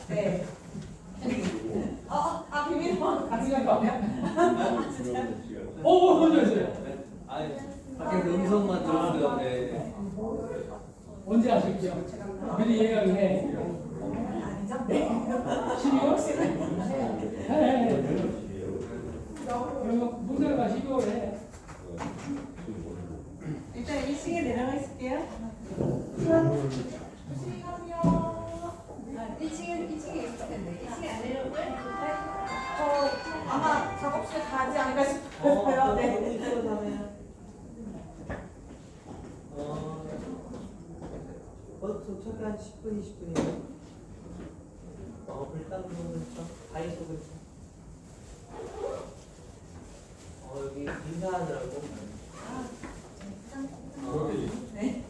네. 비밀번호 같이 갈 거면? 먼저 했어요. 밖에서 음성만 들었어요. 네. 언제 하실게요? 미리 예약을 해. 아니죠? 네. 12월? 해. 그러면 문제가 12월에. 일단 2층에 내려가 있을게요. 1층에 있을 텐데 2층에 안 내려올까요? 아마 작업실 가지 않을까 싶어요. 네. 도착이 한 10분, 20분이요. 일단 그러면 다이소 근처. 여기 인사하느라고. 네. 알았어. 오케이. 네.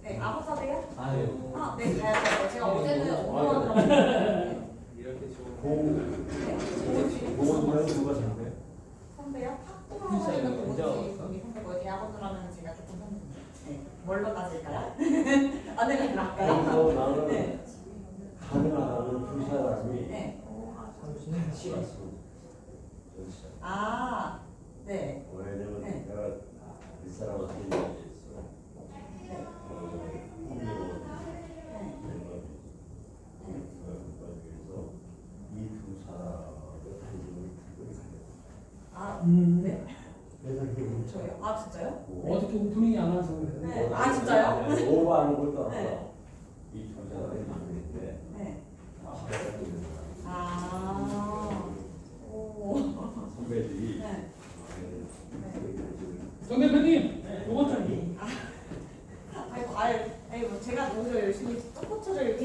네, 아버사세요? 아유. 네, 가야죠. 제가 어제는 업무하느라고. 이렇게 좋은. 공원 누가 상대? 선배요? 탁구하고 있는 분이 선배고 대학원들하면 제가 조금 선배입니다. 네. 뭘로 따질까요? 네, 그래서 나는 네. 가능하다는 두 사람이 네. 같이 갔어. 네. 왜냐면 네. 내가 이 사람한테 얘기했어. 네. 그래서 이 두 사람의 관심을 듣고 네. 그래서 그게 저요? 진짜요? 어떻게 오프닝이 안 와서 그래요? 네. 진짜요? 오버하는 것도 네. 알아. 이 두 사람의 관심인데 네. 선배들이 네. 정 대표님, 요것 좀. 아이고, 제가 오히려 열심히 쫓고쳐를 이렇게